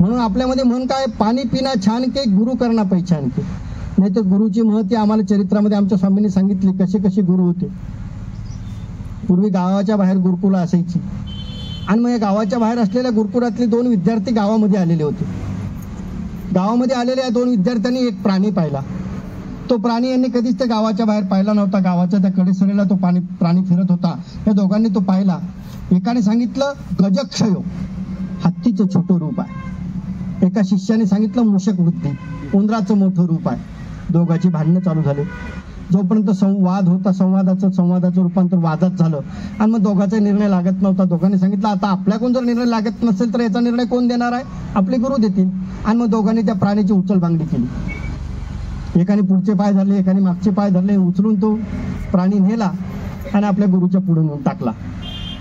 Speaker 1: म्हणून आपल्यामध्ये म्हण काय? पाणी पिना छान के गुरु करना पहिचान के. नाही तर गुरुची महती आम्हाला चरित्रामध्ये आमच्या स्वामींनी सांगितली कसे कसे गुरु होते. पूर्वी गावाच्या बाहेर गुरुकुला असायची. आणि मग या गावाच्या बाहेर असलेल्या गुरुकुलातले 2 विद्यार्थी गावामध्ये आलेले होते. गावामध्ये आलेल्या 2 विद्यार्थ्यांनी एक प्राणी पाहिला. तो प्राणी यांनी कधीच त्या गावाच्या बाहेर पाहिला नव्हता. गावाच्या त्या कडेसरेला तो प्राणी फिरत होता. या दोघांनी तो पाहिला. एकाने सांगितलं गजक्षयो, हत्तीचं छोटं रूप आहे. एका शिष्याने सांगितलं मूषक वृत्ती, उंदराचं मोठं रूप आहे. दोघांची भांडणं चालू झाले. जोपर्यंत संवाद होता, संवादाचं रूपांतर वादात झालं. आणि मग दोघांचा निर्णय लागत नव्हता. दोघांनी सांगितलं आता आपल्याकडून जर निर्णय लागत नसेल तर याचा निर्णय कोण देणार आहे? आपले गुरु देतील. आणि मग दोघांनी त्या प्राण्याची उचलबांगडी केली. एकाने पुढचे पाय धरले, एकाने मागचे पाय धरले. उचलून तो प्राणी नेला आणि आपल्या गुरुच्या पुढे नेऊन टाकला.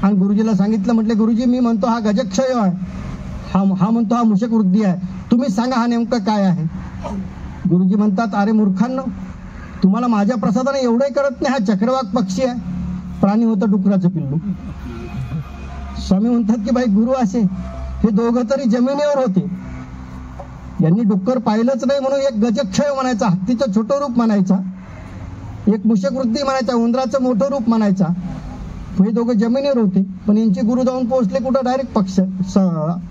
Speaker 1: आणि गुरुजीला सांगितलं, म्हटले गुरुजी मी म्हणतो हा गजक्षय आहे, हा म्हणतो हा मूषक वृद्धी आहे, तुम्ही सांगा हा नेमकं काय आहे? गुरुजी म्हणतात अरे मूर्खांनो, तुम्हाला माझ्या प्रसादाने एवढंही कळत नाही, हा चक्रवाक पक्षी आहे. प्राणी होतं डुकराचं पिल्लू. स्वामी म्हणतात की बाई गुरु असे हे दोघं तरी जमिनीवर होते. यांनी डुक्कर पाहिलंच नाही म्हणून एक गजक्षय म्हणायचा, हत्तीचं छोटं रूप म्हणायचा, एक मूषक वृत्ती म्हणायचा, उंदराचं मोठं रूप म्हणायचा. हे दोघं जमिनीवर होते. पण यांचे गुरु जाऊन पोहोचले कुठं? डायरेक्ट पक्ष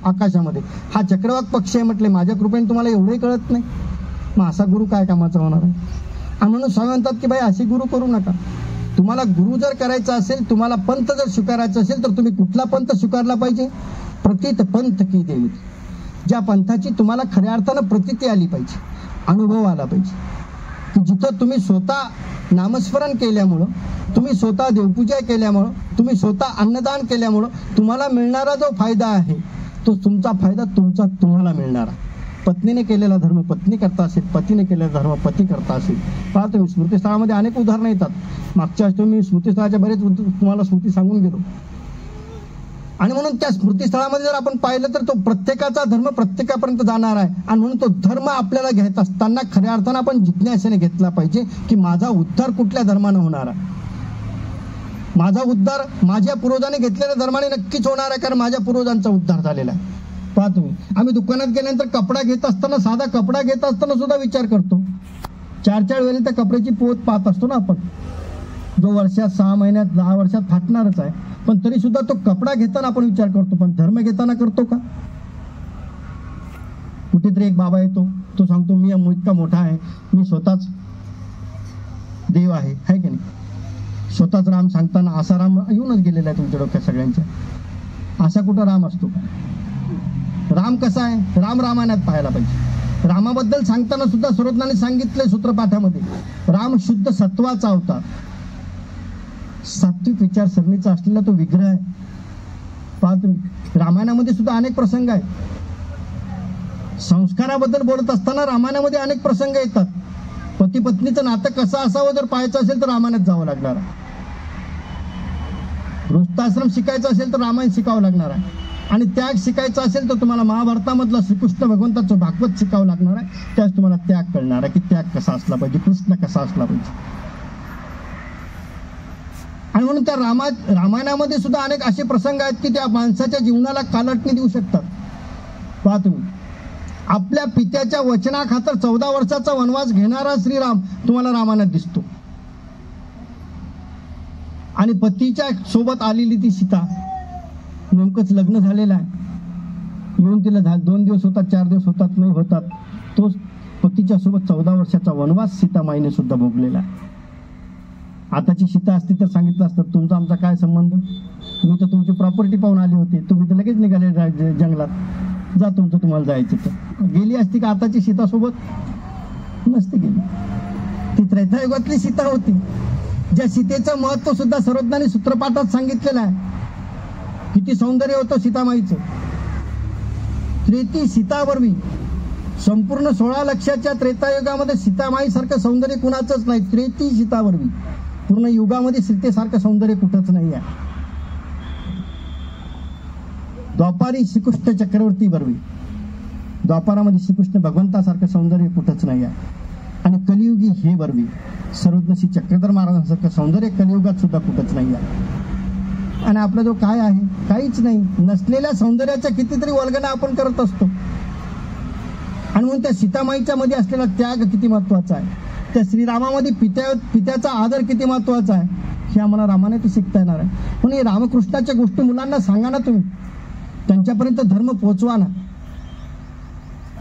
Speaker 1: आकाशामध्ये. हा चक्रवाक पक्षी आहे. म्हटले माझ्या कृपेने तुम्हाला एवढंही कळत नाही, मग असा गुरु काय कामाचा होणार आहे? आणि म्हणून स्वामी म्हणतात की बाई अशी गुरु करू नका. तुम्हाला गुरु जर करायचा असेल, तुम्हाला पंथ जर स्वीकारायचा असेल तर तुम्ही कुठला पंथ स्वीकारला पाहिजे? प्रतीत पंथ की देवी. ज्या पंथाची तुम्हाला खऱ्या अर्थानं प्रतीती आली पाहिजे, अनुभव आला पाहिजे, की जिथं तुम्ही स्वतः नामस्मरण केल्यामुळं, तुम्ही स्वतः देवपूजा केल्यामुळं, तुम्ही स्वतः अन्नदान केल्यामुळं तुम्हाला मिळणारा जो फायदा आहे तो तुमचा फायदा तुम्हाला मिळणारा. पत्नीने केलेला धर्म पत्नी करता असेल, पतीने केलेला धर्म पती करता असेल. पहा तुम्ही स्मृतिस्थळामध्ये अनेक उदाहरणं येतात. मागच्या मी स्मृतिस्थळाच्या बरेच तुम्हाला स्मृती सांगून गेलो. आणि म्हणून त्या स्मृतीस्थळामध्ये जर आपण पाहिलं तर तो प्रत्येकाचा धर्म प्रत्येकापर्यंत जाणार आहे. आणि म्हणून तो धर्म आपल्याला घेत असताना खऱ्या अर्थानं आपण जिज्ञासेने घेतला पाहिजे की माझा उद्धार कुठल्या धर्मानं होणार आहे. माझा उद्धार माझ्या पूर्वजांनी घेतलेल्या धर्माने नक्कीच होणार आहे, कारण माझ्या पूर्वजांचा उद्धार झालेला आहे. पहा तुम्ही, आम्ही दुकानात गेल्यानंतर कपडा घेत असताना, साधा कपडा घेत असताना सुद्धा विचार करतो. 4-4 वेळेला त्या कपड्याची पोत पाहत असतो ना आपण, जो वर्षात 6 महिन्यात 10 वर्षात फाटणारच आहे. पण तरी सुद्धा तो कपडा घेताना आपण विचार करतो, पण धर्म घेताना करतो का? कुठेतरी एक बाबा येतो, तो सांगतो मी इतका मोठा आहे, मी स्वतःच देव आहे की नाही? स्वतःच राम सांगताना असा राम येऊनच गेलेला आहे तुमच्या डोक्यात सगळ्यांच्या. असा कुठं राम असतो? राम कसा आहे? राम रामायणात पाहायला पाहिजे. रामाबद्दल सांगताना सुद्धा सर्वज्ञांनी सांगितलंय सूत्रपाठामध्ये, राम शुद्ध सत्वाचा अवतार, सात्विक विचारसरणीचा असलेला तो विग्रह आहे. पहा तुम्ही, रामायणामध्ये सुद्धा अनेक प्रसंग आहेत. संस्काराबद्दल बोलत असताना रामायणामध्ये अनेक प्रसंग येतात. पती पत्नीचं नातं कसं असावं जर पाहायचं असेल तर रामायणात जावं लागणार आहे. गृहस्थाश्रम शिकायचं असेल तर रामायण शिकावं लागणार आहे. आणि त्याग शिकायचा असेल तर तुम्हाला महाभारतामधला श्रीकृष्ण भगवंताचं भागवत शिकावं लागणार आहे. त्याच तुम्हाला त्याग कळणार आहे की त्याग कसा असला पाहिजे, कृष्ण कसा असला पाहिजे. आणि म्हणून त्या रामायणामध्ये सुद्धा अनेक असे प्रसंग आहेत की त्या माणसाच्या जीवनाला कालटणी देऊ शकतात. पहा तुम्ही, आपल्या पित्याच्या वचनाखातर 14 वर्षाचा वनवास घेणारा श्रीराम तुम्हाला रामायणात दिसतो. आणि पतीच्या सोबत आलेली ती सीता, नेमकंच लग्न झालेलं आहे, येऊन तिला 2 दिवस होतात, 4 दिवस होतात, नाही होतात, तोच पतीच्या सोबत 14 वर्षाचा वनवास सीतामाईने सुद्धा भोगलेला आहे. आताची सीता असती तर सांगितलं असतं तुमचा आमचा काय संबंध, मी तर तुमची प्रॉपर्टी पाहून आले होते, तुम्ही तर लगेच निघाले जंगलात, जा तुमचं तुम्हाला जायचं. तर गेली असती का आताची सीता सोबत? नसती गेली. ती त्रेतायुगातली सीता होती, ज्या सीतेचं महत्व सुद्धा सर्वज्ञांनी सूत्रपाठात सांगितलेलं आहे. किती सौंदर्य होतं सीतामाईचं. त्रेती सीतावरवी संपूर्ण 16 लक्षाच्या त्रेतायुगामध्ये सीतामाईसारखं सौंदर्य कुणाचंच नाही. त्रेती सीतावरवी पूर्ण युगामध्ये सीतेसारखं सौंदर्य कुठंच नाही आहे. द्वापारी श्रीकृष्ण चक्रवर्ती बरवी, द्वापारामध्ये श्रीकृष्ण भगवंतासारखं सौंदर्य कुठंच नाही आहे. आणि कलियुगी हे बरवी सर्वज्ञ श्री चक्रधर महाराजांसारखं सौंदर्य कलियुगात सुद्धा कुठंच नाही आहे. आणि आपला जो काय आहे, काहीच नाही. नसलेल्या सौंदर्याच्या कितीतरी वल्गना आपण करत असतो. आणि म्हणून त्या सीतामाईच्या मध्ये असलेला त्याग किती महत्वाचा आहे, त्या श्रीरामामध्ये पित्याचा आदर किती महत्वाचा आहे, हे आम्हाला रामायणात शिकता येणार आहे. म्हणून हे रामकृष्णाच्या गोष्टी मुलांना सांगा ना, तुम्ही त्यांच्यापर्यंत धर्म पोहोचवा ना.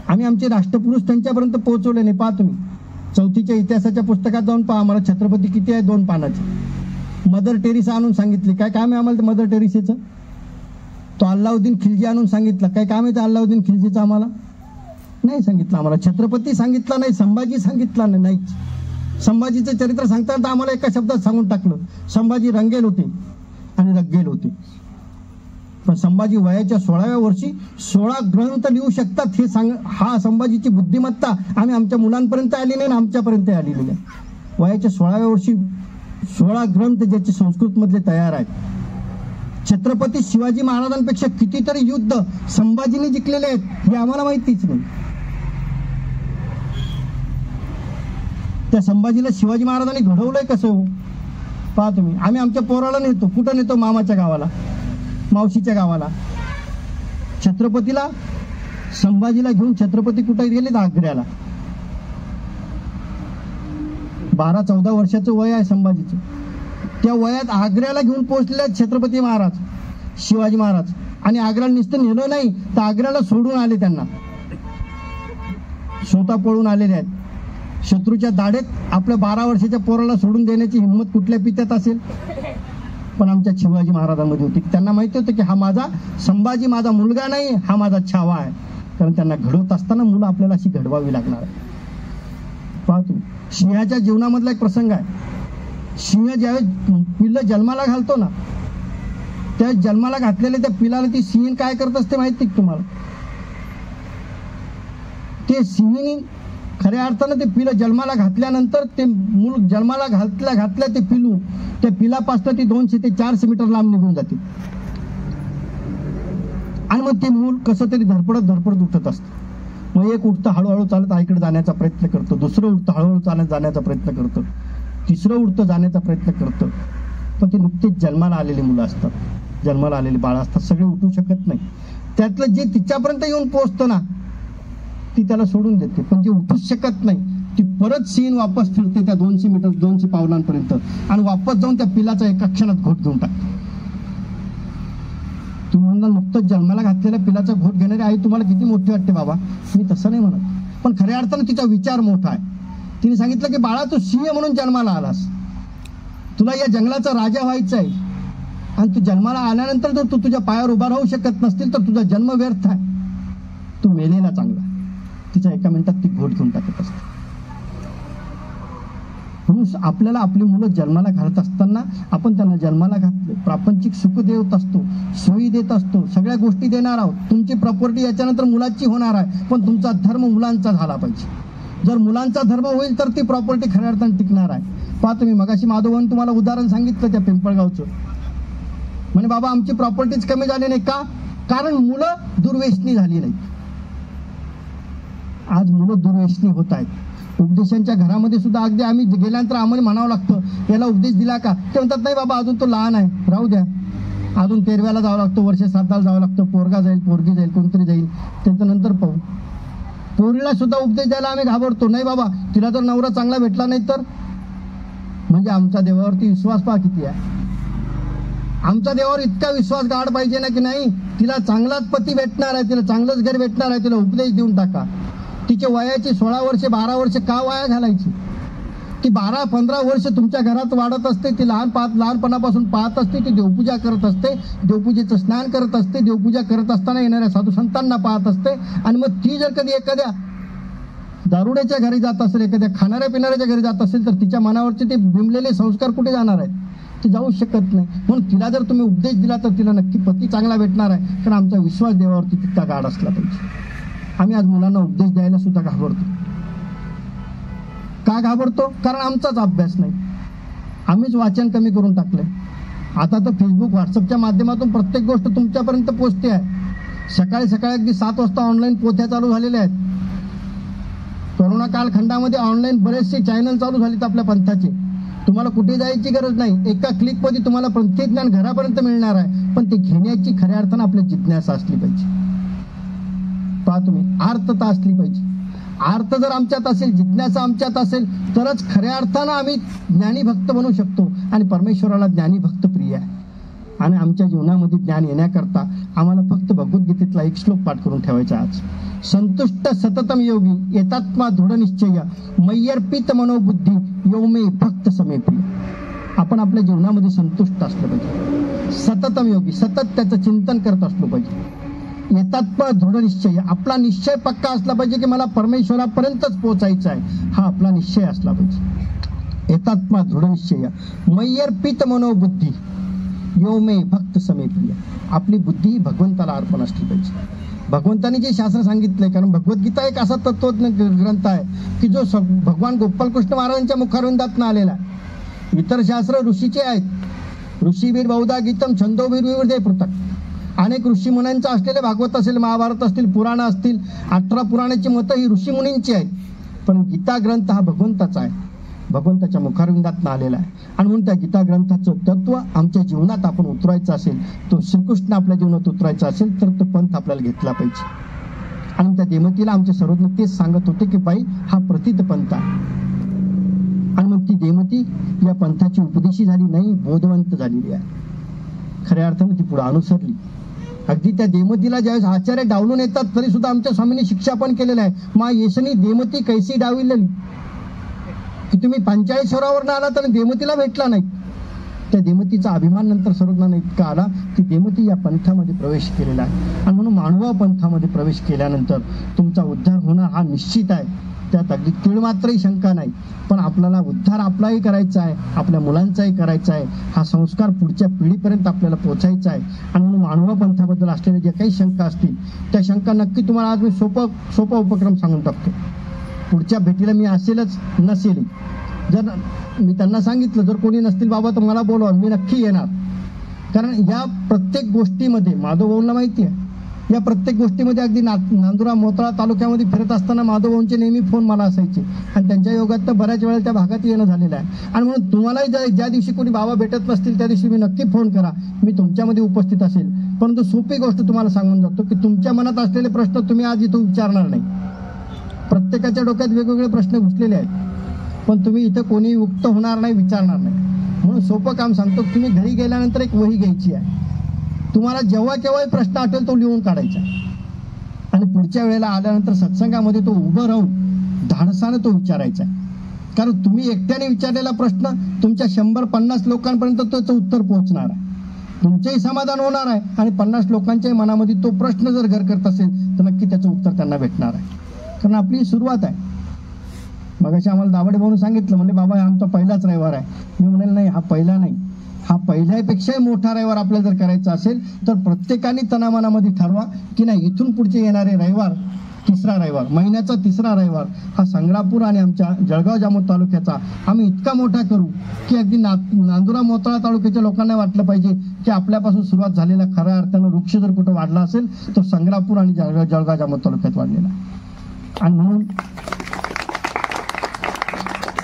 Speaker 1: आम्ही आमचे राष्ट्रपुरुष त्यांच्यापर्यंत पोहोचवले नाही. पहा तुम्ही, 4थीच्या इतिहासाच्या पुस्तकात जाऊन पहा, आम्हाला छत्रपती किती आहे, 2 पानाचे. मदर टेरेसा आणून सांगितली, काय काम आहे आम्हाला मदर टेरेसेचं? तो अल्लाउद्दीन खिलजी आणून सांगितलं, काय काम आहे ते अल्लाउद्दीन खिलजीचं? आम्हाला नाही सांगितलं. आम्हाला छत्रपती सांगितला नाही, संभाजी सांगितला नाही. संभाजीचं चरित्र सांगताना आम्हाला एका शब्दात सांगून टाकलं, संभाजी रंगेल होते आणि रग्गेल होते. पण संभाजी वयाच्या 16व्या वर्षी 16 ग्रंथ लिहू शकतात, हे हा संभाजीची बुद्धिमत्ता आम्ही आमच्या मुलांपर्यंत आली नाही, आमच्यापर्यंत आलेली नाही. वयाच्या 16व्या वर्षी 16 ग्रंथ ज्याचे संस्कृत मधले तयार आहेत. छत्रपती शिवाजी महाराजांपेक्षा कितीतरी युद्ध संभाजीने जिंकलेले आहेत, हे आम्हाला माहितीच नाही. त्या संभाजीला शिवाजी महाराजांनी घडवलंय कसं हो? पहा तुम्ही, आम्ही आमच्या पोराला नेतो, कुठं नेतो? मामाच्या गावाला, मावशीच्या गावाला. छत्रपतीला, संभाजीला घेऊन छत्रपती कुठे गेले? आग्र्याला. 12-14 वर्षाचं वय आहे संभाजीचं. त्या वयात आग्र्याला घेऊन पोहोचलेले छत्रपती महाराज, शिवाजी महाराज. आणि आग्र्याला नुसतं नेलं नाही तर आग्र्याला सोडून आले, त्यांना स्वतः पळून आलेले आहेत. शत्रूच्या दाढेत आपल्या 12 वर्षाच्या पोराला सोडून देण्याची हिंमत कुठल्या पित्यात असेल? पण आमच्या शिवाजी महाराजांमध्ये होती. त्यांना माहिती होतं की हा माझा संभाजी माझा मुलगा नाही, हा माझा छावा आहे. कारण त्यांना घडवत असताना मुलं आपल्याला अशी घडवावी लागणार आहे. पाहतो, सिंहाच्या जीवनामधला एक प्रसंग आहे. सिंह ज्यावेळेस पिल्लं जन्माला घालतो ना, त्या जन्माला घातलेल्या त्या पिलाला ती सिंह काय करत असते माहिती तुम्हाला? ते सिंहीने खऱ्या अर्थानं ते पिलं जन्माला घातल्यानंतर ते मूल जन्माला घातल्या ते पिलू, त्या पिलापासून ती 200 ते 400 मीटर लांब निघून जाते. आणि मग ते मूल कसं तरी धडपडत उठत असतं. मग एक उठतं हळूहळू चालत आईकडे जाण्याचा प्रयत्न करतो, दुसरं उठतं हळूहळू चालत जाण्याचा प्रयत्न करतं, तिसरं उठतं जाण्याचा प्रयत्न करतं. पण ते नुकतेच जन्माला आलेली मुलं असतात, जन्माला आलेली बाळं असतात, सगळे उठू शकत नाही. त्यातलं जे तिच्यापर्यंत येऊन पोहोचतं ना ती त्याला सोडून देते, पण जे उठूच शकत नाही ती परत सीन वापस फिरते त्या 200 पावलांपर्यंत आणि वापस जाऊन त्या पिलाचा एका क्षणात घोट घेऊन टाकते. तुम्हाला नुकतंच जन्माला घातलेल्या पिलाचा घोट घेणारी आई तुम्हाला किती मोठी वाटते बाबा? मी तसं नाही म्हणत, पण खऱ्या अर्थानं तिचा विचार मोठा आहे. तिने सांगितलं की बाळा तू सिंह म्हणून जन्माला आलास, तुला या जंगलाचा राजा व्हायचा आहे आणि तू जन्माला आल्यानंतर जर तू तुझ्या पायावर उभा राहू शकत नसतील तर तुझा जन्म व्यर्थ आहे, तू मेलेला चांगला. तिच्या एका मिनिटात ती घोट घेऊन टाकत असते. म्हणून आपल्याला आपली मुलं जन्माला घालत असताना आपण त्यांना जन्माला घातले, प्रापंचिक सुख देत असतो, सोयी देत असतो, सगळ्या गोष्टी देणार आहोत. तुमची प्रॉपर्टी याच्यानंतर मुलाची होणार आहे, पण तुमचा धर्म मुलांचा झाला पाहिजे. जर मुलांचा धर्म होईल तर ती प्रॉपर्टी खऱ्या अर्थाने टिकणार आहे. पहा तुम्ही मगाशी माधवभाऊन तुम्हाला उदाहरण सांगितलं त्या पिंपळगावचं, म्हणे बाबा आमची प्रॉपर्टीच कमी झाली नाही का? कारण मुलं दुर्व्यसनी झाली नाही. आज मुलं दुर्व्यसनी होत आहेत. उपदेशांच्या घरामध्ये सुद्धा अगदी आम्ही गेल्यानंतर आम्हाला म्हणावं लागतं याला उपदेश दिला का? ते म्हणतात नाही बाबा अजून तो लहान आहे, राहू द्या, अजून 13व्याला जावं लागतं, वर्ष 7ला जावं लागतं, पोरगा जाईल, पोरगी जाईल, कोणतरी जाईल, त्याचं नंतर पाहू. पोरीला सुद्धा उपदेश द्यायला आम्ही घाबरतो. नाही बाबा तिला जर नवरा चांगला भेटला नाही तर, म्हणजे आमचा देवावरती विश्वास पहा किती आहे. आमचा देवावर इतका विश्वास गाढ पाहिजे ना की नाही तिला चांगलाच पती भेटणार आहे, तिला चांगलंच घर भेटणार आहे, तिला उपदेश देऊन टाका. तिचे वयाची 16 वर्षे 12 वर्षे का वाया घालायची? ती 12-15 वर्ष तुमच्या घरात वाढत असते, ती लहानपणापासून पाहत असते, ती देवपूजा करत असते, देवपूजेचं स्नान करत असते, देवपूजा करत असताना येणाऱ्या साधू संतांना पाहत असते. आणि मग ती जर कधी एखाद्या दारुड्याच्या घरी जात असेल, एखाद्या खाणाऱ्या पिणाऱ्याच्या घरी जात असेल तर तिच्या मनावरचे ते बिंबलेले संस्कार कुठे जाणार आहेत? ते जाऊ शकत नाही. म्हणून तिला जर तुम्ही उपदेश दिला तर तिला नक्की पती चांगला भेटणार आहे, कारण आमचा विश्वास देवावरती तितका गाढ असला पाहिजे. आम्ही आज मुलांना उपदेश द्यायला सुद्धा घाबरतो. का घाबरतो? कारण आमचाच अभ्यास नाही, आम्हीच वाचन कमी करून टाकले. आता तर फेसबुक व्हॉट्सअपच्या माध्यमातून प्रत्येक गोष्ट तुमच्यापर्यंत पोहोचते आहे. सकाळी अगदी 7 वाजता ऑनलाईन पोथ्या चालू झालेल्या आहेत. कोरोना कालखंडामध्ये ऑनलाईन बरेचसे चॅनल चालू झालेत आपल्या पंथाचे. तुम्हाला कुठे जायची गरज नाही, एका क्लिकमध्ये तुम्हाला प्रत्येक ज्ञान घरापर्यंत मिळणार आहे. पण ते घेण्याची खऱ्या अर्थानं आपली जिज्ञासा असली पाहिजे. पहा तुम्ही, आर्तता असली पाहिजे. आर्त जर आमच्यात असेल, जिज्ञासा आमच्यात असेल तरच खऱ्या अर्थानं आम्ही ज्ञानी भक्त बनू शकतो. आणि परमेश्वराला ज्ञानी भक्त प्रिय आहे. आणि आमच्या जीवनामध्ये ज्ञान येण्याकरता आम्हाला फक्त भगवद्गीतेतला एक श्लोक पाठ करून ठेवायचा. आज संतुष्ट सततम योगी एतात्मा दृढ निश्चय मय्यर्पित मनोबुद्धी यो मे भक्त समे प्रिय. आपण आपल्या जीवनामध्ये संतुष्ट असलं पाहिजे, सततम योगी, सतत त्याचं चिंतन करत असलं पाहिजे. एतात्मा दृढ निश्चय, आपला निश्चय पक्का असला पाहिजे की मला परमेश्वरापर्यंतच पोहोचायचं आहे, हा आपला निश्चय असला पाहिजे. एतात्मा दृढ निश्चय मय्यर्पित मनोबुद्धी यो मे भक्त समे प्रिय. आपली बुद्धी भगवंताला अर्पण असली पाहिजे. भगवंताने जे शास्त्र सांगितलंय, कारण भगवद्गीता एक असा तत्वज्ञ ग्रंथ आहे की जो भगवान गोपालकृष्ण महाराजांच्या मुखारविंदातून आलेला आहे. इतर शास्त्र ऋषीचे आहेत. ऋषीवीर बहुधा गीतम छंदोवीर विविधे पृथक. अनेक ऋषीमुनींचं असलेले भागवत असेल, महाभारत असतील, पुराण असतील, 18 पुराणाची मतं ही ऋषीमुनींची आहेत. पण गीता ग्रंथ हा भगवंताचा आहे, भगवंताच्या मुखारविंदातून आलेला आहे. आणि म्हणून त्या गीता ग्रंथाचं तत्व आमच्या जीवनात आपण उतरायचं असेल, तो श्रीकृष्ण आपल्या जीवनात उतरायचा असेल तर तो पंथ आपल्याला घेतला पाहिजे. आणि त्या देमतीला आमचे सर्वज्ञ तेच सांगत होते की बाई हा प्रतीत पंथ आहे. आणि मग ती देमती या पंथाची उपदेशी झाली नाही, बोधवंत झालेली आहे. खऱ्या अर्थाने ती पुढे अनुसरली. अगदी त्या देमतीला ज्यावेळेस आचार्य डावलून येतात तरी सुद्धा आमच्या स्वामींनी शिक्षा पण केलेलं आहे. मा येशनी देमती कैसी डाविलेली, की तुम्ही 45 आला तर देमतीला भेटला नाही. त्या देमतीचा अभिमान नंतर सर्वज्ञांना इतका आला की देमती या पंथामध्ये प्रवेश केलेला आहे. आणि म्हणून मानवा पंथामध्ये प्रवेश केल्यानंतर तुमचा उद्धार होणं हा निश्चित आहे, त्यात अगदी तीळ मात्रही शंका नाही. पण आपल्याला उद्धार आपलाही करायचा आहे, आपल्या मुलांचाही करायचा आहे. हा संस्कार पुढच्या पिढीपर्यंत आपल्याला पोहोचायचा आहे. आणि म्हणून मानवा पंथाबद्दल असलेल्या ज्या काही शंका असतील त्या शंका नक्की तुम्हाला आज मी सोपा उपक्रम सांगून टाकतो. पुढच्या भेटीला मी असेलच नसेल. जर मी त्यांना सांगितलं जर कोणी नसतील बाबा तर मला बोलवा, मी नक्की येणार. कारण या प्रत्येक गोष्टीमध्ये माधवभाऊंना माहिती आहे या प्रत्येक गोष्टीमध्ये अगदी नांदुरा मोताळा तालुक्यामध्ये फिरत असताना माधवभाऊंचे नेहमी फोन मला असायचे आणि त्यांच्या योगात तर बऱ्याच वेळा त्या भागात येणं झालेलं आहे. आणि म्हणून तुम्हालाही ज्या दिवशी कोणी बाबा भेटत नसतील त्या दिवशी मी नक्की फोन करा, मी तुमच्यामध्ये उपस्थित असेल. परंतु सोपी गोष्ट तुम्हाला सांगून जातो की तुमच्या मनात असलेले प्रश्न तुम्ही आज इथं विचारणार नाही. प्रत्येकाच्या डोक्यात वेगवेगळे प्रश्न घुसलेले आहेत, पण तुम्ही इथं कोणी मुक्त होणार नाही, विचारणार नाही. म्हणून सोपं काम सांगतो, तुम्ही घरी गेल्यानंतर एक वही घ्यायची आहे. तुम्हाला जेव्हा केव्हाही प्रश्न आठवेल तो लिहून काढायचा आणि पुढच्या वेळेला आल्यानंतर सत्संगामध्ये तो उभं राहून धाडसानं तो विचारायचा. कारण तुम्ही एकट्याने विचारलेला प्रश्न तुमच्या 100-50 लोकांपर्यंत त्याचं उत्तर पोहोचणार आहे, तुमचंही समाधान होणार आहे आणि 50 लोकांच्याही मनामध्ये तो प्रश्न जर घर करत असेल तर नक्की त्याचं उत्तर त्यांना भेटणार आहे. कारण आपली सुरुवात आहे. मगाशी आम्हाला दाभाडे भाऊन सांगितलं, म्हणजे बाबा आमचा पहिलाच रविवार आहे. मी म्हणाल नाही, हा पहिला नाही, हा पहिल्यापेक्षाही मोठा रविवार आपल्याला जर करायचा असेल तर प्रत्येकाने तनामनामध्ये ठरवा की नाही, इथून पुढचे येणारे रविवार, तिसरा रविवार, महिन्याचा तिसरा रविवार हा संग्रापूर आणि आमच्या जळगाव जामोद तालुक्याचा आम्ही इतका मोठा करू की अगदी नांदुरा मोताळा तालुक्याच्या लोकांना वाटलं पाहिजे की आपल्यापासून सुरुवात झालेला खऱ्या अर्थानं वृक्ष जर कुठं वाढला असेल तर संग्रापूर आणि जळगाव जामोद तालुक्यात वाढलेला. आणि म्हणून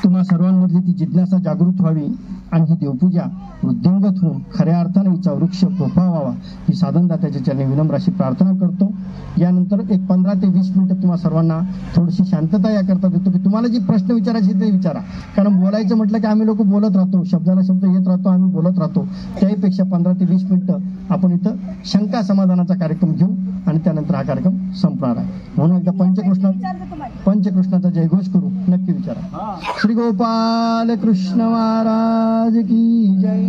Speaker 1: तुम्हा सर्वांमधली ती जिज्ञासा जागृत व्हावी आणि ही देवपूजा वृद्धिंगत होऊन खऱ्या अर्थाने हिचा वृक्ष फोफावावा ही साधनदात्याच्या चरणी विनम्र अशी प्रार्थना करतो. यानंतर एक 15 ते 20 मिनिटं तुम्हा सर्वांना थोडीशी शांतता याकरता देतो की तुम्हाला जी प्रश्न विचारायचे ते विचारा. कारण बोलायचं म्हटलं की आम्ही लोक बोलत राहतो, शब्दाला शब्द येत राहतो, आम्ही बोलत राहतो. त्याहीपेक्षा 15 ते 20 मिनिटं आपण इथं शंका समाधानाचा कार्यक्रम घेऊ आणि त्यानंतर हा कार्यक्रम संपणार आहे. म्हणून एकदा पंचकृष्णाचा जयघोष करू. नक्की विचारा. श्री गोपाल कृष्ण महाराज की जय.